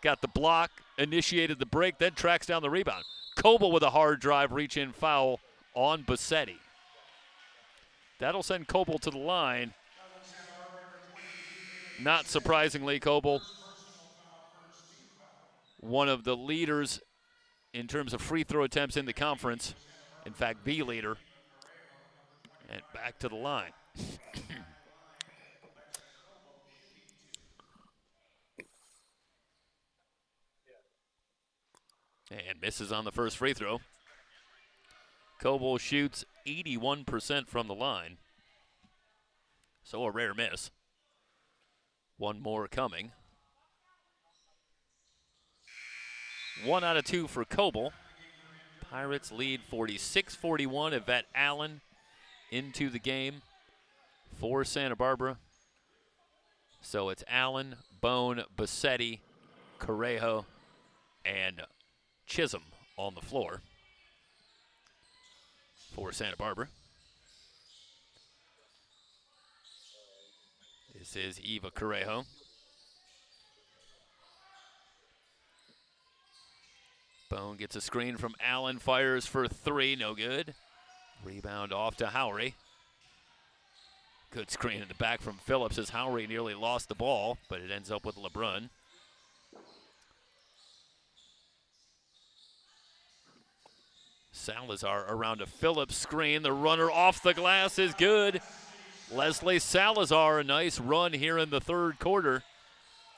Got the block, initiated the break, then tracks down the rebound. Coble with a hard drive, reach-in foul on Bassetti. That'll send Coble to the line. Not surprisingly, Coble, one of the leaders in terms of free throw attempts in the conference. In fact, the leader. And back to the line. And misses on the first free throw. Coble shoots 81% from the line. So a rare miss. One more coming. 1 out of 2 for Coble. Pirates lead 46-41. Yvette Allen into the game for Santa Barbara. So it's Allen, Bone, Bassetti, Correjo, and Chisholm on the floor for Santa Barbara. This is Eva Correjo. Bone gets a screen from Allen, fires for 3, no good. Rebound off to Howry. Good screen in the back from Phillips as Howry nearly lost the ball, but it ends up with LeBrun. Salazar around a Phillips screen. The runner off the glass is good. Leslie Salazar, a nice run here in the third quarter.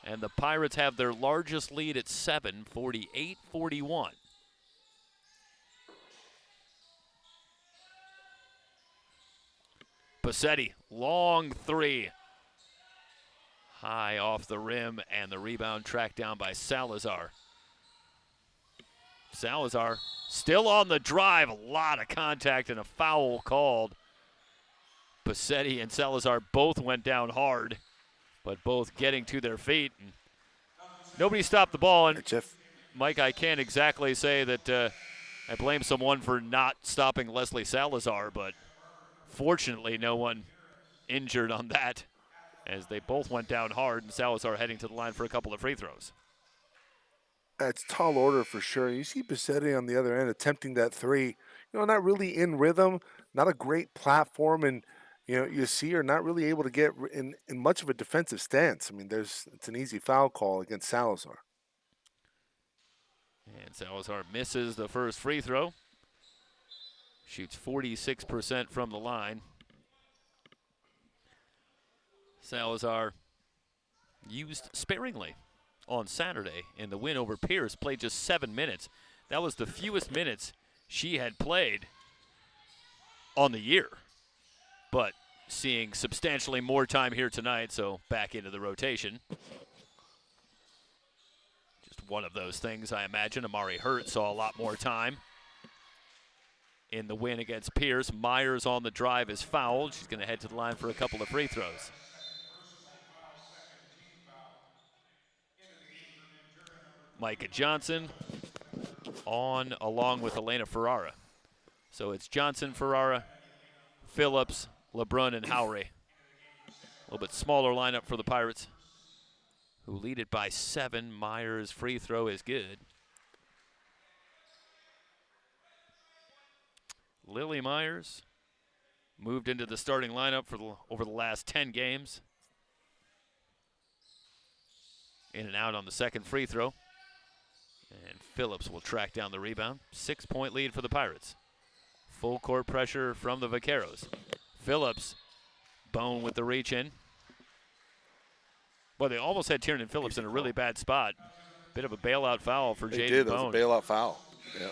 And the Pirates have their largest lead at 7, 48-41. Bassetti, long 3. High off the rim, and the rebound tracked down by Salazar. Salazar still on the drive. A lot of contact and a foul called. Bassetti and Salazar both went down hard, but both getting to their feet. And nobody stopped the ball. And Mike, I can't exactly say that I blame someone for not stopping Leslie Salazar, but fortunately no one injured on that, as they both went down hard, and Salazar heading to the line for a couple of free throws. It's tall order for sure. You see Bassetti on the other end attempting that 3. Not really in rhythm, not a great platform, and you see her not really able to get in much of a defensive stance. I mean, it's an easy foul call against Salazar. And Salazar misses the first free throw. Shoots 46% from the line. Salazar used sparingly on Saturday in the win over Pierce, played just 7 minutes. That was the fewest minutes she had played on the year. But seeing substantially more time here tonight, so back into the rotation. Just one of those things, I imagine. Amari Hurt saw a lot more time in the win against Pierce. Myers on the drive is fouled. She's going to head to the line for a couple of free throws. Micah Johnson on along with Elena Ferrara. So it's Johnson, Ferrara, Phillips, LeBrun, and Howry. A little bit smaller lineup for the Pirates, who lead it by 7. Myers' free throw is good. Lily Myers moved into the starting lineup over the last 10 games. In and out on the second free throw. And Phillips will track down the rebound. 6-point lead for the Pirates. Full court pressure from the Vaqueros. Phillips Bone with the reach in. Well, they almost had Tiernan Phillips in a really bad spot. Bit of a bailout foul for They Jaden did. It Bone. was a bailout foul. Yeah.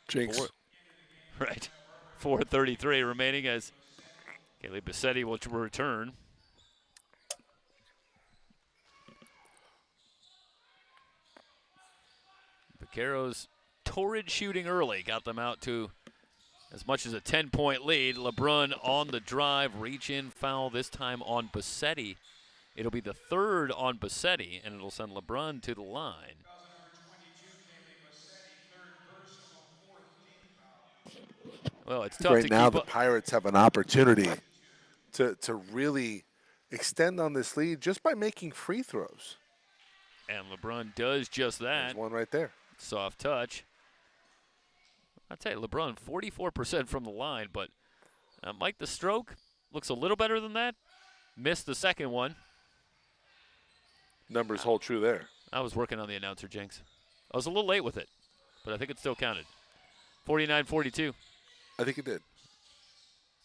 Jinx. Right. 4:33 remaining as Kaylee Bassetti will return. Vaqueros' torrid shooting early got them out to as much as a 10-point lead. LeBrun on the drive, reach-in foul, this time on Bassetti. It'll be the third on Bassetti, and it'll send LeBrun to the line. Well, it's tough Right to now, keep the up. Pirates have an opportunity to really extend on this lead just by making free throws. And LeBrun does just that. There's one right there. Soft touch. I'll tell you, LeBrun, 44% from the line, but Mike the Stroke looks a little better than that. Missed the second one. Numbers hold true there. I was working on the announcer, Jinx. I was a little late with it, but I think it still counted. 49-42. I think it did.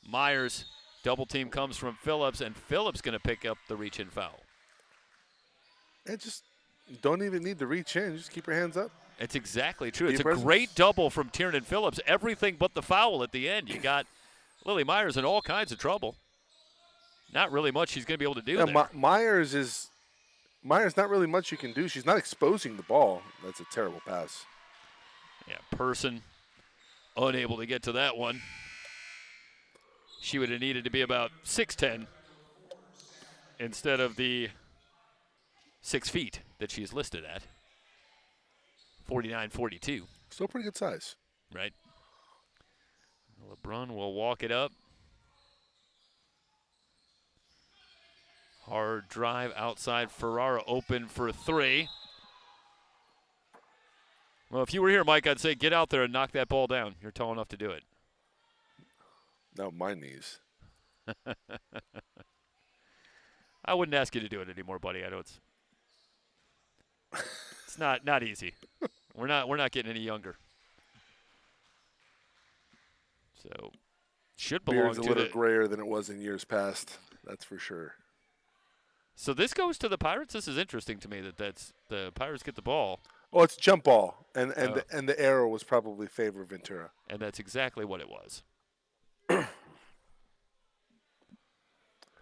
Myers, double team comes from Phillips, and Phillips going to pick up the reach-in foul. And just don't even need to reach in. Just keep your hands up. It's exactly true. Be It's a presence. great double from Tiernan Phillips. Everything but the foul at the end. You got Lily Myers in all kinds of trouble. Not really much she's going to be able to do Yeah, there. Myers not really much you can do. She's not exposing the ball. That's a terrible pass. Yeah, Person unable to get to that one. She would have needed to be about 6'10" instead of the 6 feet that she's listed at. 49-42. Still pretty good size. Right. LeBrun will walk it up. Hard drive outside. Ferrara open for 3. Well, if you were here, Mike, I'd say get out there and knock that ball down. You're tall enough to do it. No, my knees. I wouldn't ask you to do it anymore, buddy. I know it's not easy. We're not getting any younger. So should belong Beard's a to little the grayer than it was in years past. That's for sure. So this goes to the Pirates. This is interesting to me that's the Pirates get the ball, Oh, it's jump ball, and Oh. and the arrow was probably favor Ventura. and that's exactly what it was.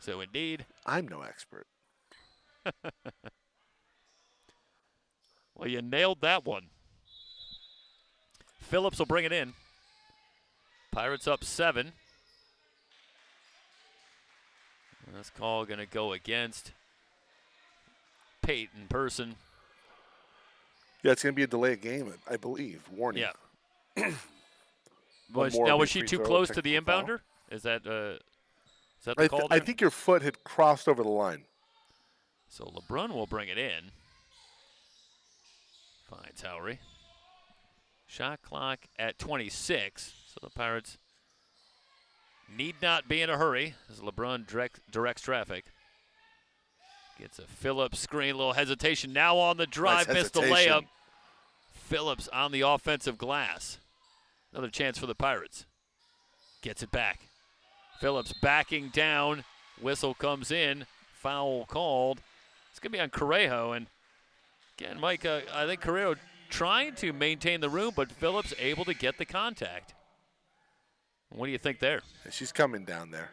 So indeed, I'm no expert. well, you nailed that one. Phillips will bring it in. Pirates up 7. This call going to go against Peyton Person. Yeah, it's going to be a delay of game, I believe. Warning. Yeah. One more Now, will was be she free too throw, call to the technical foul. inbounder? Is that the call I there? think your foot had crossed over the line. So LeBrun will bring it in. Finds Howry. Shot clock at 26. So the Pirates need not be in a hurry as LeBrun directs traffic. Gets a Phillips screen, little hesitation. Now on the drive, Nice missed the hesitation. layup. Phillips on the offensive glass. Another chance for the Pirates. Gets it back. Phillips backing down. Whistle comes in. Foul called. It's going to be on Correjo. And again, Mike, I think Correjo trying to maintain the room, but Phillips able to get the contact. What do you think there? She's coming down there.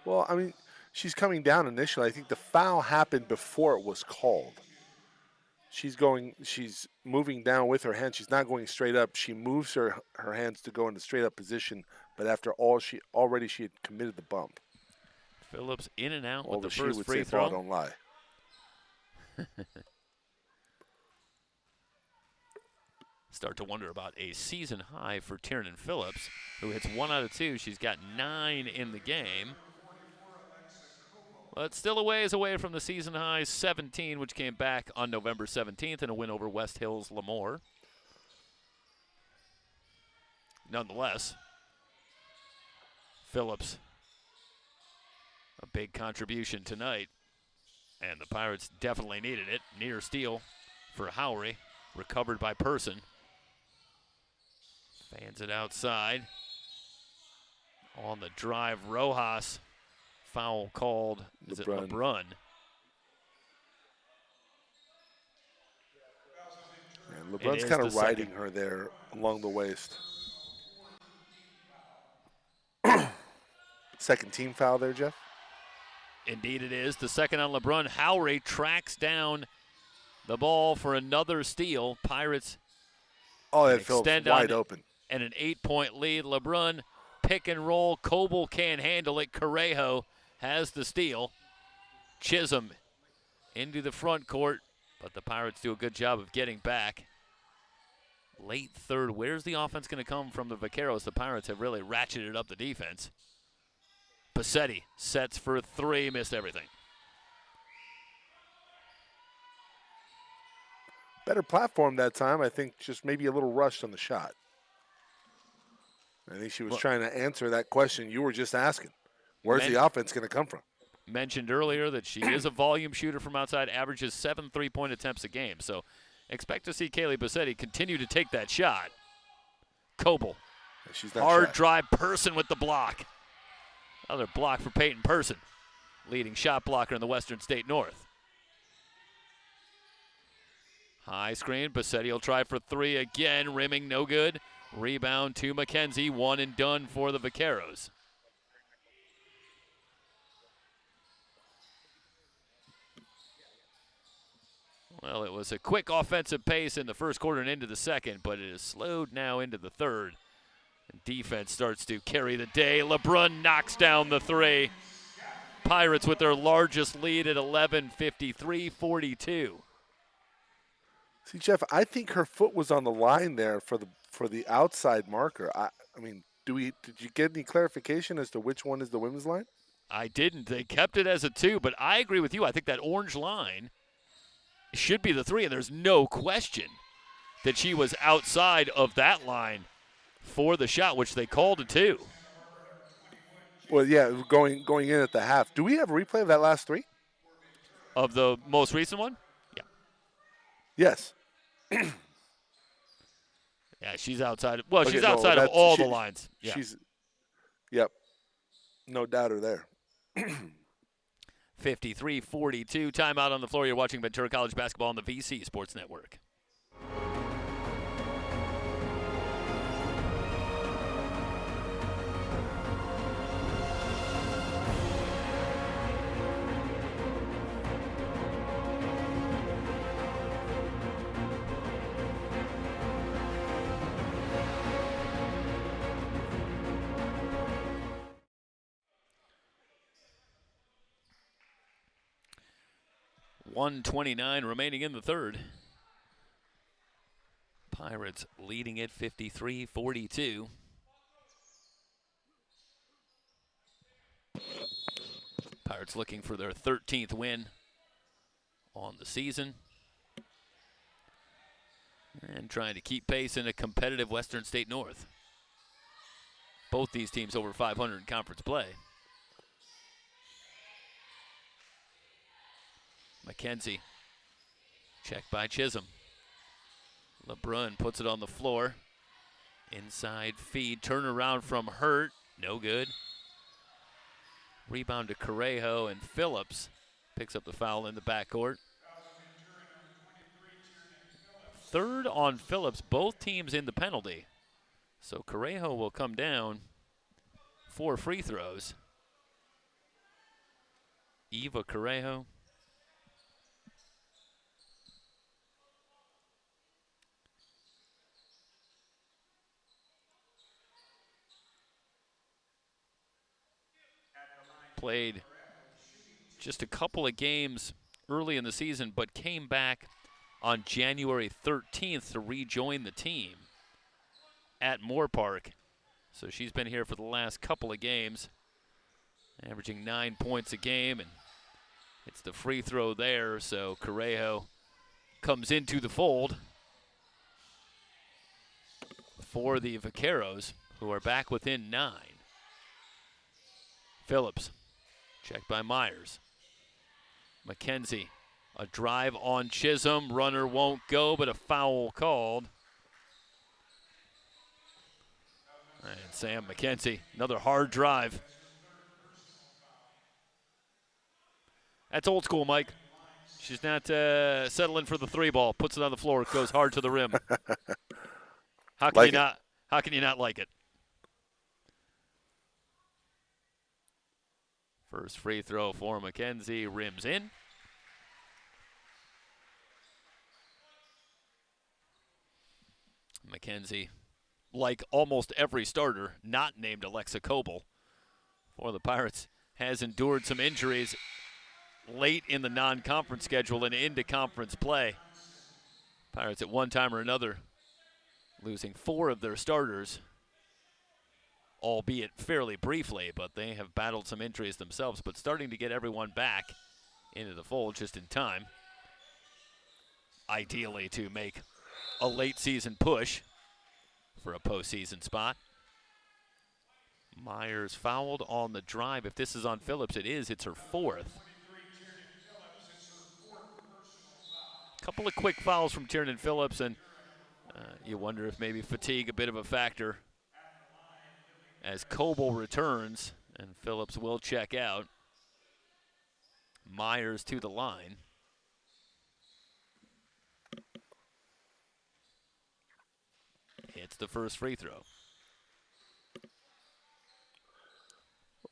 Well, I mean, she's coming down initially. I think the foul happened before it was called. She's moving down with her hands. She's not going straight up. She moves her hands to go into straight up position, but after all, she had committed the bump. Phillips in and out Although with the she first would free say, "Ball throw. don't lie." Start to wonder about a season high for Tiernan Phillips, who hits 1 out of 2. She's got 9 in the game. But still a ways away from the season high 17, which came back on November 17th in a win over West Hills Lemoore. Nonetheless, Phillips, a big contribution tonight. And the Pirates definitely needed it. Near steal for Howry, recovered by Person. Fans it outside. On the drive, Rojas foul called. Is it LeBrun? And It LeBrun's is kind the of riding second. her there along the waist. Second team foul there, Jeff. Indeed it is. The second on LeBrun. Howry tracks down the ball for another steal. Pirates Oh, can that Phillips extend wide on open. and an 8-point lead. LeBrun pick and roll. Coble can't handle it. Correjo has the steal. Chisholm into the front court, but the Pirates do a good job of getting back. Late third. Where's the offense going to come from the Vaqueros? The Pirates have really ratcheted up the defense. Bassetti sets for three, missed everything. Better platform that time. I think just maybe a little rushed on the shot. I think she was trying to answer that question you were just asking. Where's the offense going to come from? Mentioned earlier that she is a volume shooter from outside, averages 7 3-point attempts a game. So expect to see Kaylee Bassetti continue to take that shot. Coble. Hard drive. Person with the block. Another block for Peyton Person, leading shot blocker in the Western State North. High screen. Bassetti will try for three again. Rimming, no good. Rebound to McKenzie. One and done for the Vaqueros. Well, it was a quick offensive pace in the first quarter and into the second, but it is slowed now into the third. And defense starts to carry the day. LeBrun knocks down the three. Pirates with their largest lead at 11, 53-42. See, Jeff, I think her foot was on the line there for the outside marker. I mean, did you get any clarification as to which one is the women's line? I didn't. They kept it as a 2, but I agree with you. I think that orange line should be the 3, and there's no question that she was outside of that line for the shot, which they called a 2. Well, yeah, going in at the half. Do we have a replay of that last 3? Of the most recent one? Yeah. Yes. Yeah, she's outside. Well, she's outside of all the lines. Yeah. Yep. No doubter there. 53-42. Timeout on the floor. You're watching Ventura College basketball on the VC Sports Network. .129 remaining in the third. Pirates leading it 53-42. Pirates looking for their 13th win on the season. And trying to keep pace in a competitive Western State North. Both these teams over 500 in conference play. McKenzie, checked by Chisholm. LeBrun puts it on the floor. Inside feed, turnaround from Hurt, no good. Rebound to Correjo, and Phillips picks up the foul in the backcourt. Third on Phillips, both teams in the penalty. So Correjo will come down 4 free throws. Eva Correjo. Played just a couple of games early in the season, but came back on January 13th to rejoin the team at Moore Park. So she's been here for the last couple of games, averaging 9 points a game, and it's the free throw there, so Correjo comes into the fold for the Vaqueros, who are back within 9. Phillips, checked by Myers. McKenzie, a drive on Chisholm. Runner won't go, but a foul called. And Sam McKenzie, another hard drive. That's old school, Mike. She's not settling for the 3 ball. Puts it on the floor. Goes hard to the rim. How can Like you it. not? How can you not like it? First free throw for McKenzie. Rims in. McKenzie, like almost every starter not named Alexa Coble for the Pirates, has endured some injuries late in the non-conference schedule and into conference play. Pirates at one time or another losing 4 of their starters, albeit fairly briefly, but they have battled some injuries themselves, but starting to get everyone back into the fold just in time, ideally to make a late season push for a postseason spot. Myers fouled on the drive. If this is on Phillips, it is. It's her 4th. Couple of quick fouls from Tiernan Phillips, and you wonder if maybe fatigue a bit of a factor as Coble returns, and Phillips will check out. Myers to the line. Hits the first free throw.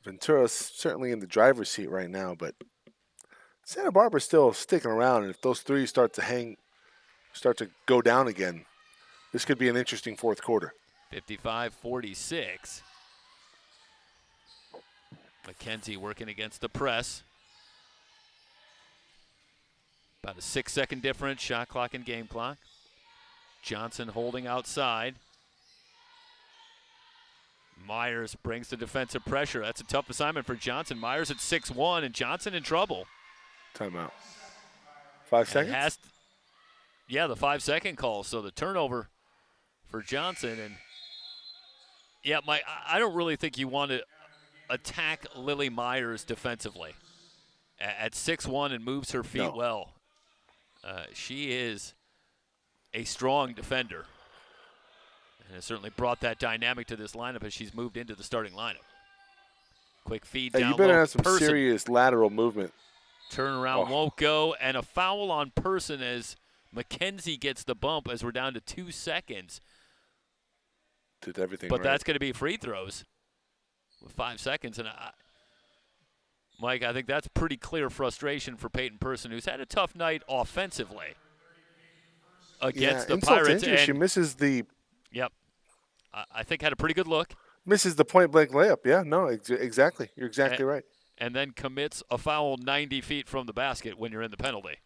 Ventura's certainly in the driver's seat right now, but Santa Barbara's still sticking around. And if those threes start to go down again, this could be an interesting fourth quarter. 55-46. McKenzie working against the press. About a 6-second difference, shot clock and game clock. Johnson holding outside. Myers brings the defensive pressure. That's a tough assignment for Johnson. Myers at 6'1", and Johnson in trouble. Timeout. 5 seconds? Yeah, the 5-second call. So the turnover for Johnson. And yeah, Mike, I don't really think you want to attack Lily Myers defensively. At 6'1" and moves her feet well. She is a strong defender. And has certainly brought that dynamic to this lineup as she's moved into the starting lineup. Quick feed down low. You better have some Person. serious lateral movement. Turnaround won't go, and a foul on Person as McKenzie gets the bump as we're down to 2 seconds. Did everything but right. That's going to be free throws with 5 seconds. And Mike, I think that's pretty clear frustration for Peyton Person, who's had a tough night offensively against the Pirates. And she misses the. Yep. I think had a pretty good look. Misses the point-blank layup. Yeah, no, exactly. You're exactly right. And then commits a foul 90 feet from the basket when you're in the penalty,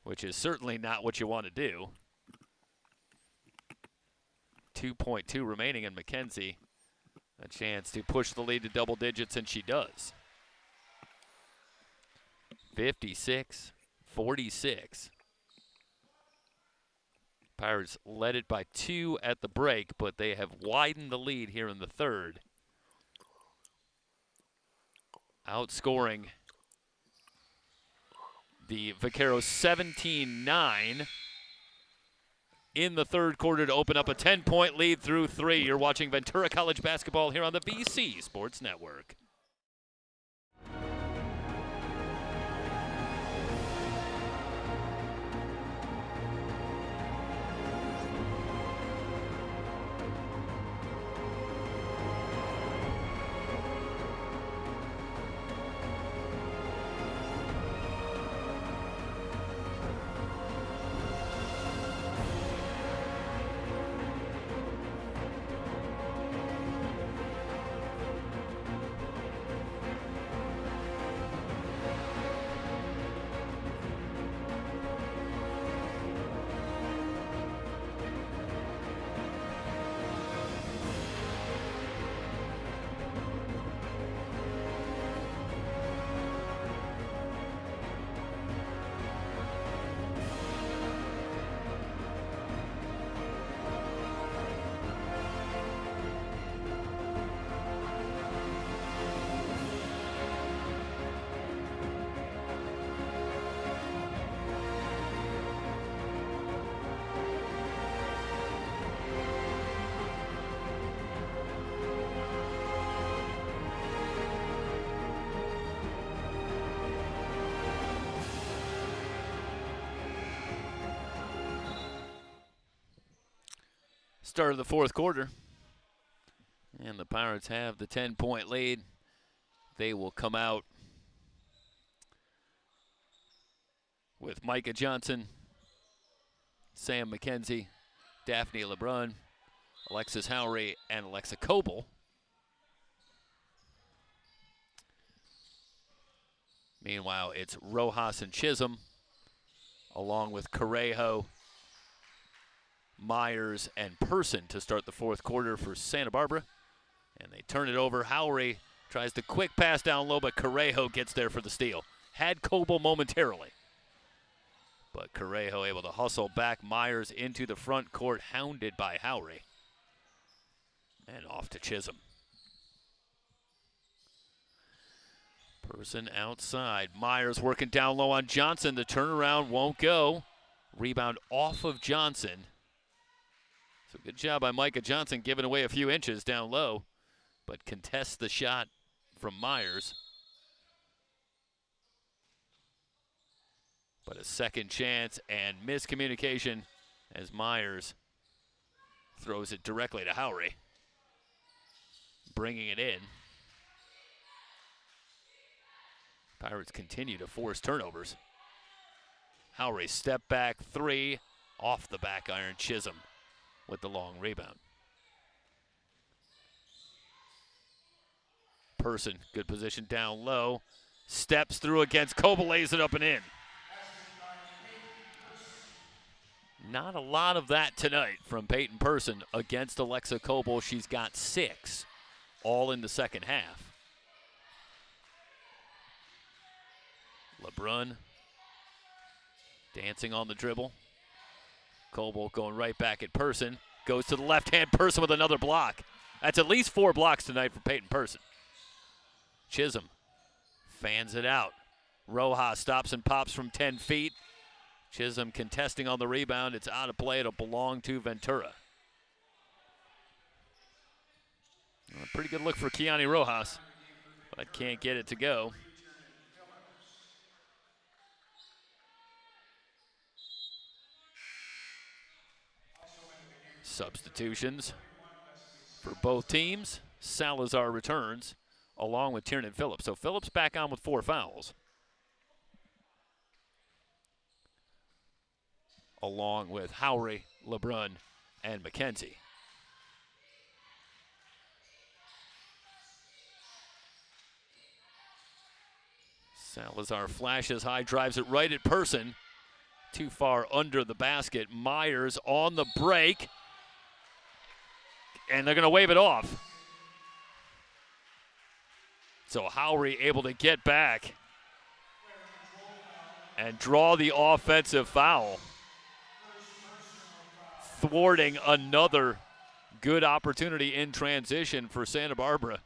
which is certainly not what you want to do. 2.2 remaining, and McKenzie a chance to push the lead to double digits, and she does. 56-46. Pirates led it by 2 at the break, but they have widened the lead here in the third. Outscoring the Vaqueros 17-9 in the third quarter to open up a 10-point lead through 3. You're watching Ventura College basketball here on the VC Sports Network. Start of the fourth quarter. And the Pirates have the 10-point lead. They will come out with Micah Johnson, Sam McKenzie, Daphne LeBrun, Alexis Howry, and Alexa Coble. Meanwhile, it's Rojas and Chisholm, along with Correjo, Myers, and Person to start the fourth quarter for Santa Barbara. And they turn it over. Howry tries the quick pass down low, but Correjo gets there for the steal. Had Coble momentarily, but Correjo able to hustle back Myers into the front court, hounded by Howry. And off to Chisholm. Person outside. Myers working down low on Johnson. The turnaround won't go. Rebound off of Johnson. So good job by Micah Johnson giving away a few inches down low, but contests the shot from Myers. But a second chance and miscommunication as Myers throws it directly to Howry, bringing it in. Pirates continue to force turnovers. Howry step back three, off the back iron. Chisholm with the long rebound. Person, good position down low. Steps through against Coble, lays it up and in. Not a lot of that tonight from Peyton Person against Alexa Coble. She's got 6, all in the second half. LeBrun dancing on the dribble. Coble going right back at Person. Goes to the left-hand. Person with another block. That's at least 4 blocks tonight for Peyton Person. Chisholm fans it out. Rojas stops and pops from 10 feet. Chisholm contesting on the rebound. It's out of play. It'll belong to Ventura. A pretty good look for Kiani Rojas, but can't get it to go. Substitutions for both teams. Salazar returns along with Tiernan Phillips. So Phillips back on with 4 fouls, along with Howry, LeBrun, and McKenzie. Salazar flashes high, drives it right at Person. Too far under the basket. Myers on the break, and they're going to wave it off. So Howry able to get back and draw the offensive foul, thwarting another good opportunity in transition for Santa Barbara.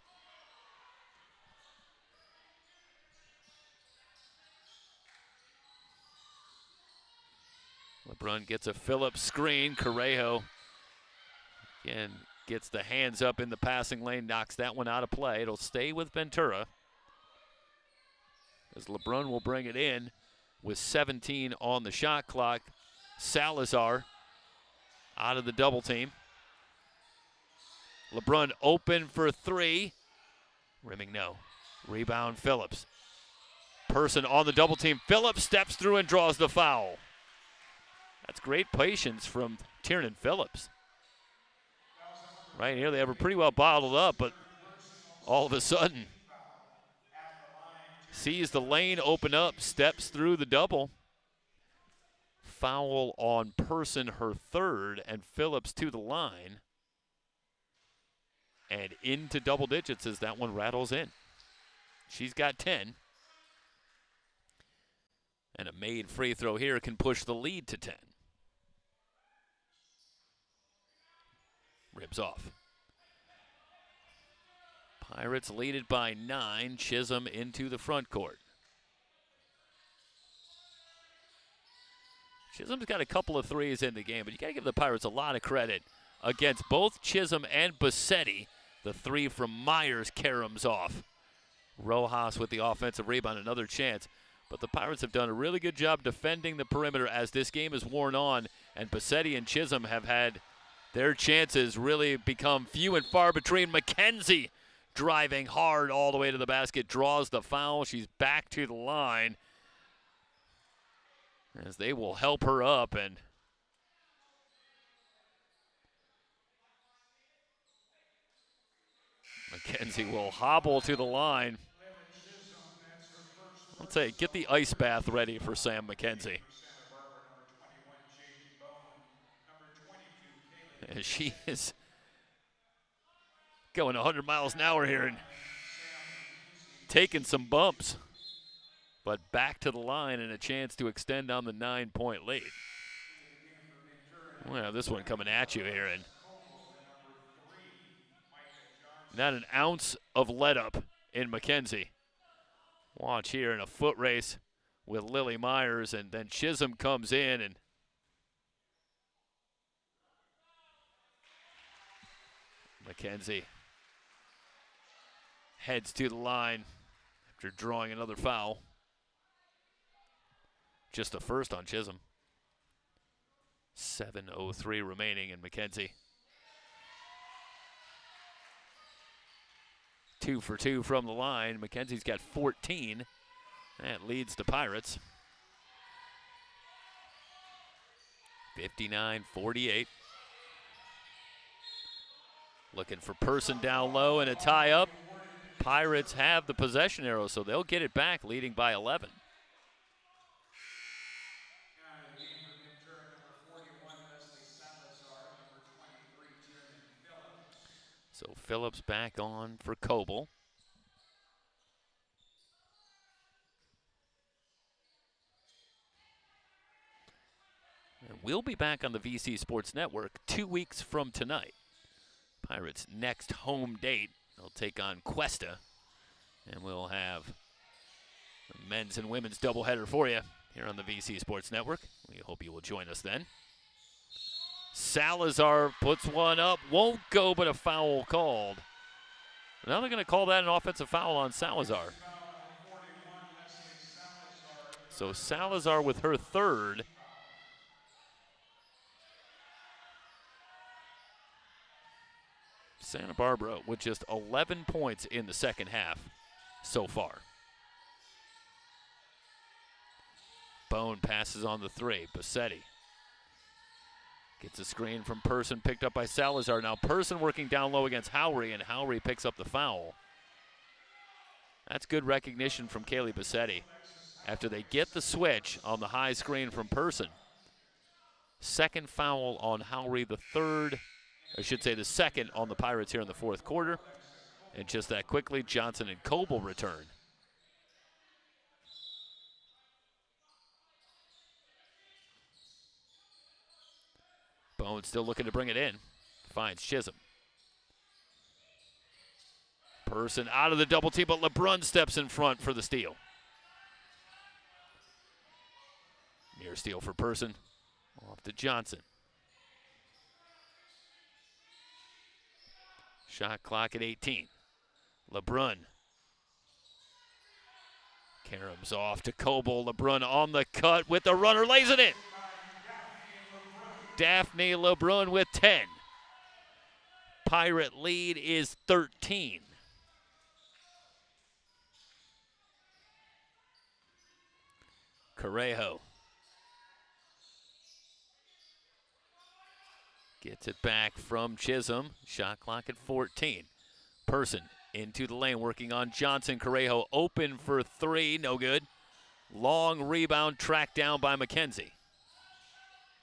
LeBrun gets a Phillips screen. Correjo again gets the hands up in the passing lane, knocks that one out of play. It'll stay with Ventura, as LeBrun will bring it in with 17 on the shot clock. Salazar out of the double team. LeBrun open for 3. Rimming no. Rebound Phillips. Person on the double team. Phillips steps through and draws the foul. That's great patience from Tiernan Phillips. Right here, they have her pretty well bottled up, but all of a sudden sees the lane open up, steps through the double. Foul on Person, her 3rd, and Phillips to the line. And into double digits as that one rattles in. She's got 10. And a made free throw here can push the lead to 10. Ribs off. Pirates lead it by 9. Chisholm into the front court. Chisholm's got a couple of threes in the game, but you got to give the Pirates a lot of credit against both Chisholm and Bassetti. The 3 from Myers caroms off. Rojas with the offensive rebound, another chance. But the Pirates have done a really good job defending the perimeter as this game is worn on, and Bassetti and Chisholm have had their chances really become few and far between. McKenzie driving hard all the way to the basket, draws the foul. She's back to the line as they will help her up, and McKenzie will hobble to the line. I'll say, get the ice bath ready for Sam McKenzie. And she is going 100 miles an hour here and taking some bumps. But back to the line and a chance to extend on the 9-point lead. We'll have this one coming at you here, and not an ounce of let up in McKenzie. Watch here in a foot race with Lily Myers, and then Chisholm comes in, and McKenzie heads to the line after drawing another foul. Just the first on Chisholm. 7:03 remaining, and McKenzie 2 for 2 from the line. McKenzie's got 14. That leads the Pirates. 59-48. Looking for Person down low and a tie up. Pirates have the possession arrow, so they'll get it back, leading by 11. So Phillips back on for Coble. And we'll be back on the VC Sports Network 2 weeks from tonight. Pirates' next home date. They'll take on Cuesta. And we'll have a men's and women's doubleheader for you here on the VC Sports Network. We hope you will join us then. Salazar puts one up, won't go, but a foul called. Now they're going to call that an offensive foul on Salazar. So Salazar with her third. Santa Barbara with just 11 points in the second half so far. Bone passes on the three. Bassetti gets a screen from Person, picked up by Salazar. Now Person working down low against Howry, and Howry picks up the foul. That's good recognition from Kaylee Bassetti. After they get the switch on the high screen from Person. Second foul on Howry, the third, I should say the second on the Pirates here in the fourth quarter. And just that quickly, Johnson and Coble return. Bone still looking to bring it in. Finds Chisholm. Person out of the double team, but LeBrun steps in front for the steal. Near steal for Person. Off to Johnson. Shot clock at 18. LeBrun. Karam's off to Coble. LeBrun on the cut with the runner, lays it in. Daphne LeBrun with 10. Pirate lead is 13. Correjo gets it back from Chisholm. Shot clock at 14. Person into the lane working on Johnson. Correjo open for three, no good. Long rebound tracked down by McKenzie.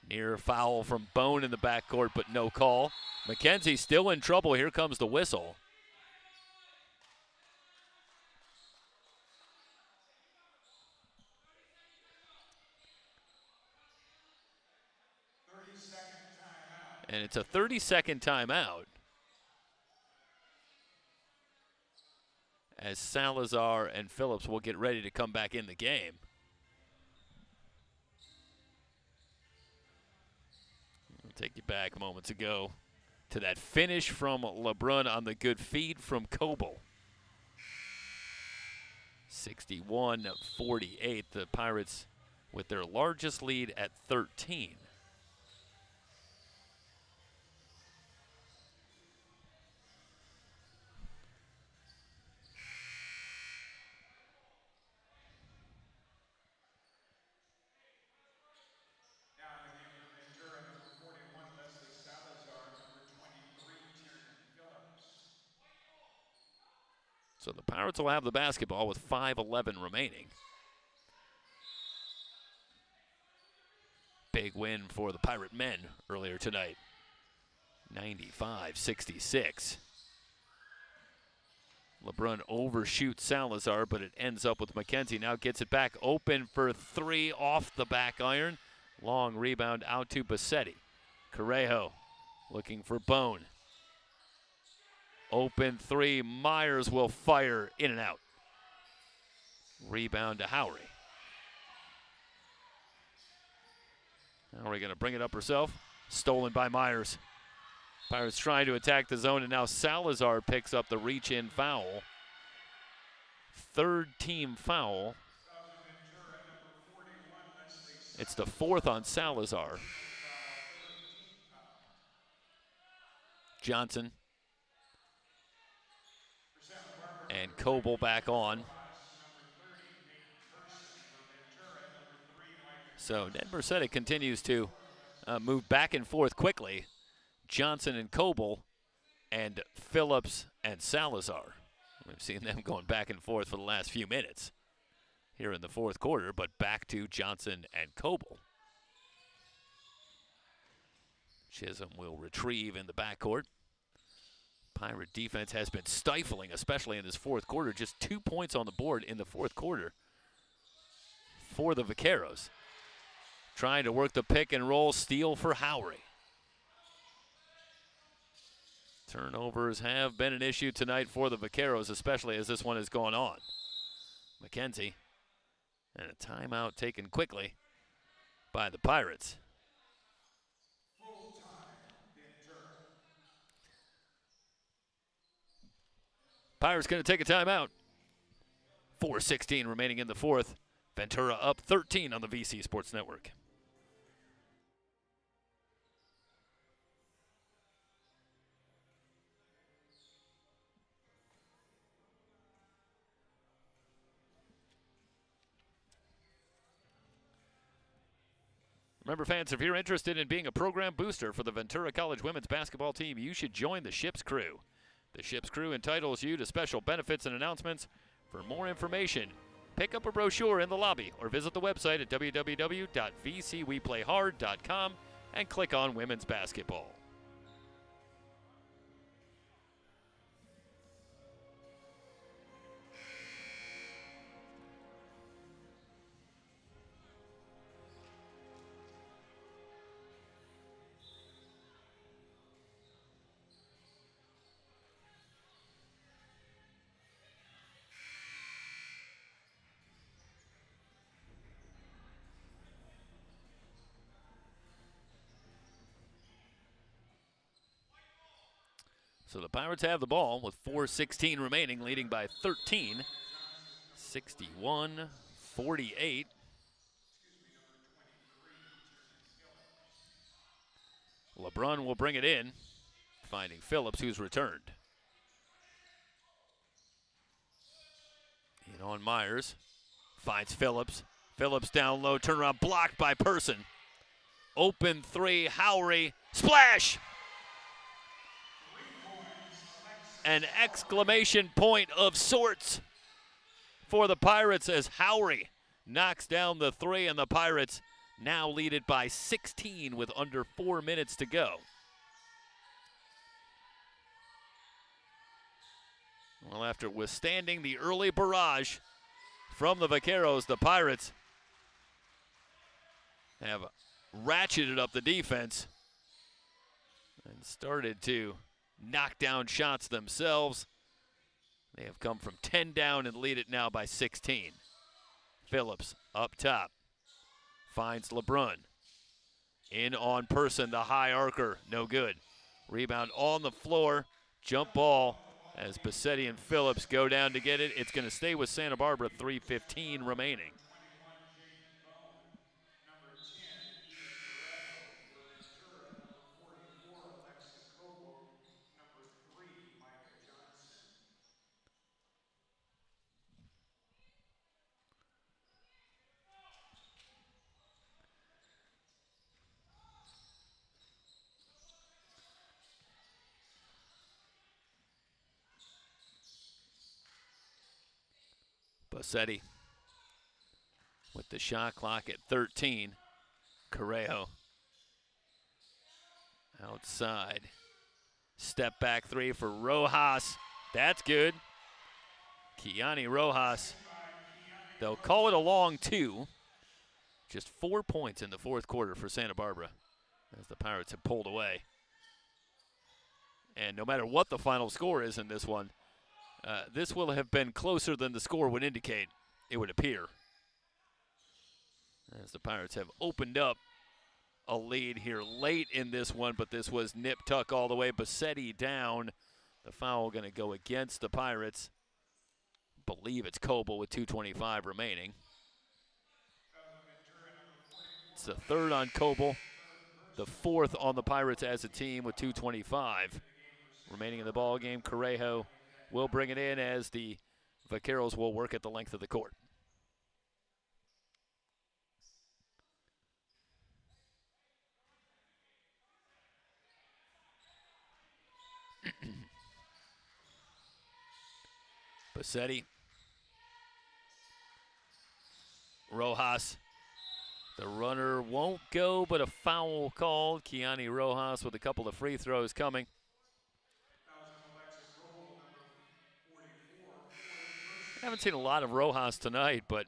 Near foul from Bone in the backcourt, but no call. McKenzie still in trouble. Here comes the whistle. And it's a 30-second timeout as Salazar and Phillips will get ready to come back in the game. I'll take you back moments ago to that finish from LeBrun on the good feed from Coble. 61-48, the Pirates with their largest lead at 13. So the Pirates will have the basketball with 5:11 remaining. Big win for the Pirate men earlier tonight. 95-66. LeBrun overshoots Salazar, but it ends up with McKenzie. Now gets it back open for three off the back iron. Long rebound out to Bassetti. Correjo looking for Bone. Open three. Myers will fire in and out. Rebound to Howry. Howry going to bring it up herself. Stolen by Myers. Pirates trying to attack the zone, and now Salazar picks up the reach-in foul. Third team foul. It's the fourth on Salazar. Johnson and Coble back on. So Ned Mercedes continues to move back and forth quickly. Johnson and Coble and Phillips and Salazar. We've seen them going back and forth for the last few minutes here in the fourth quarter, but back to Johnson and Coble. Chisholm will retrieve in the backcourt. Pirate defense has been stifling, especially in this fourth quarter. Just 2 points on the board in the fourth quarter for the Vaqueros. Trying to work the pick and roll, steal for Howry. Turnovers have been an issue tonight for the Vaqueros, especially as this one has gone on. McKenzie, and a timeout taken quickly by the Pirates. Pirates going to take a timeout. 4:16 remaining in the fourth. Ventura up 13 on the VC Sports Network. Remember, fans, if you're interested in being a program booster for the Ventura College women's basketball team, you should join the Ship's Crew. The Ship's Crew entitles you to special benefits and announcements. For more information, pick up a brochure in the lobby or visit the website at www.vcweplayhard.com and click on Women's Basketball. So the Pirates have the ball with 4:16 remaining, leading by 13, 61-48. LeBrun will bring it in, finding Phillips, who's returned. In on Myers, finds Phillips. Phillips down low, turnaround blocked by Person. Open three, Howry, splash! An exclamation point of sorts for the Pirates as Howry knocks down the three, and the Pirates now lead it by 16 with under 4 minutes to go. Well, after withstanding the early barrage from the Vaqueros, the Pirates have ratcheted up the defense and started to knock down shots themselves. They have come from 10 down and lead it now by 16. Phillips up top. Finds LeBrun. In on Person, the high arcer, no good. Rebound on the floor. Jump ball as Bassetti and Phillips go down to get it. It's going to stay with Santa Barbara, 3:15 remaining. Bassetti with the shot clock at 13. Correjo outside. Step back three for Rojas. That's good. Kiani Rojas. They'll call it a long two. Just 4 points in the fourth quarter for Santa Barbara as the Pirates have pulled away. And no matter what the final score is in this one, this will have been closer than the score would indicate, it would appear. As the Pirates have opened up a lead here late in this one, but this was nip-tuck all the way. Bassetti down. The foul going to go against the Pirates. Believe it's Coble with 2:25 remaining. It's the third on Coble, the fourth on the Pirates as a team with 2:25 remaining in the ball game. Correjo will bring it in as the Vaqueros will work at the length of the court. Bassetti. Rojas. The runner won't go, but a foul called. Kiani Rojas with a couple of free throws coming. Haven't seen a lot of Rojas tonight, but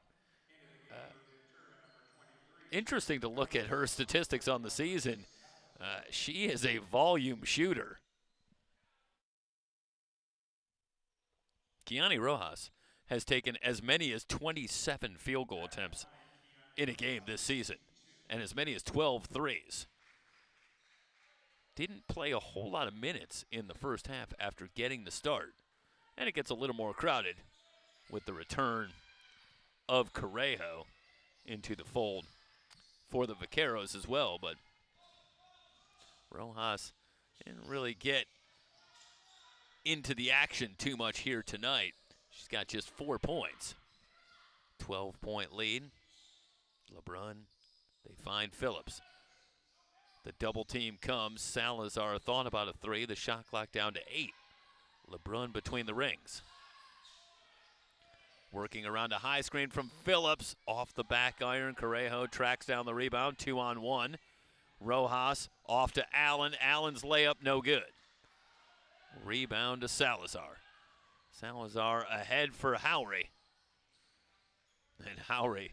interesting to look at her statistics on the season. She is a volume shooter. Kiani Rojas has taken as many as 27 field goal attempts in a game this season and as many as 12 threes. Didn't play a whole lot of minutes in the first half after getting the start. And it gets a little more crowded with the return of Correjo into the fold for the Vaqueros as well. But Rojas didn't really get into the action too much here tonight. She's got just 4 points. 12-point lead. LeBrun, they find Phillips. The double team comes. Salazar thought about a three. The shot clock down to 8. LeBrun between the rings. Working around a high screen from Phillips. Off the back iron. Correjo tracks down the rebound. 2-on-1. Rojas off to Allen. Allen's layup no good. Rebound to Salazar. Salazar ahead for Howry. And Howry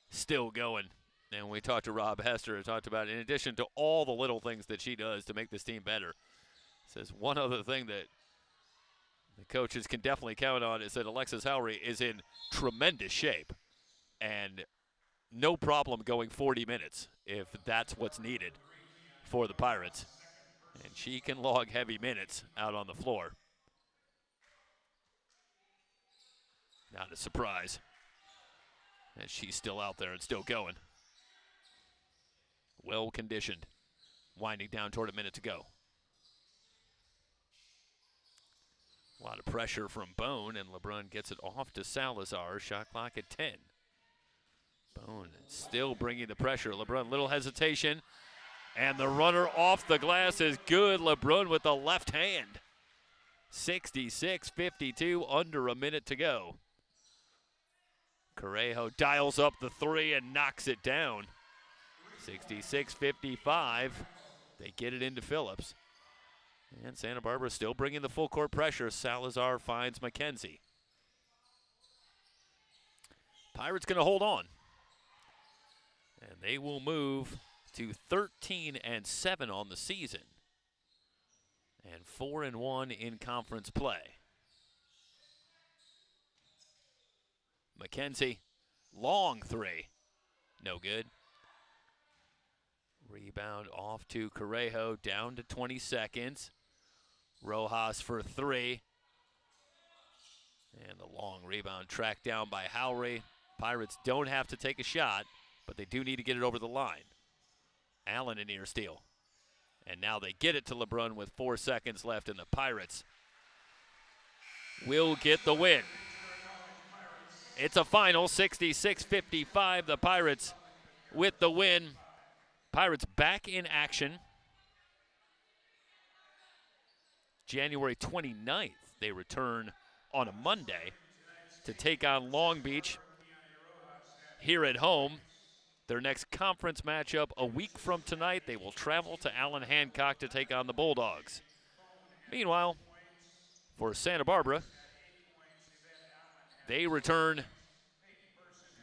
still going. And we talked to Rob Hester and talked about, in addition to all the little things that she does to make this team better, says one other thing that the coaches can definitely count on is that Alexis Howry is in tremendous shape and no problem going 40 minutes if that's what's needed for the Pirates. And she can log heavy minutes out on the floor. Not a surprise, as she's still out there and still going. Well conditioned. Winding down toward a minute to go. A lot of pressure from Bone, and LeBrun gets it off to Salazar. Shot clock at 10. Bone still bringing the pressure. LeBrun, little hesitation. And the runner off the glass is good. LeBrun with the left hand. 66-52, under a minute to go. Correjo dials up the three and knocks it down. 66-55. They get it into Phillips. And Santa Barbara still bringing the full court pressure. Salazar finds McKenzie. Pirates going to hold on. And they will move to 13-7 on the season. And 4-1 in conference play. McKenzie, long three. No good. Rebound off to Correjo, down to 20 seconds. Rojas for three. And the long rebound tracked down by Howry. Pirates don't have to take a shot, but they do need to get it over the line. Allen in ear steal. And now they get it to LeBrun with 4 seconds left, and the Pirates will get the win. It's a final 66-55. The Pirates with the win. Pirates back in action. January 29th, they return on a Monday. to take on Long Beach here at home. Their next conference matchup a week from tonight. They will travel to Allen Hancock to take on the Bulldogs. Meanwhile, for Santa Barbara, they return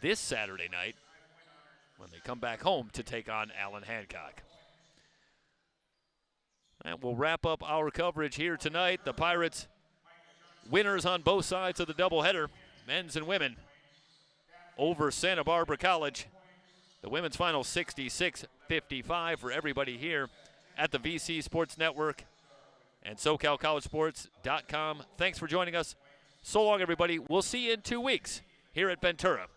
this Saturday night when they come back home to take on Allen Hancock. And we'll wrap up our coverage here tonight. The Pirates winners on both sides of the doubleheader, men's and women, over Santa Barbara College. The women's final 66-55 for everybody here at the VC Sports Network and SoCalCollegeSports.com. Thanks for joining us. So long, everybody. We'll see you in 2 weeks here at Ventura.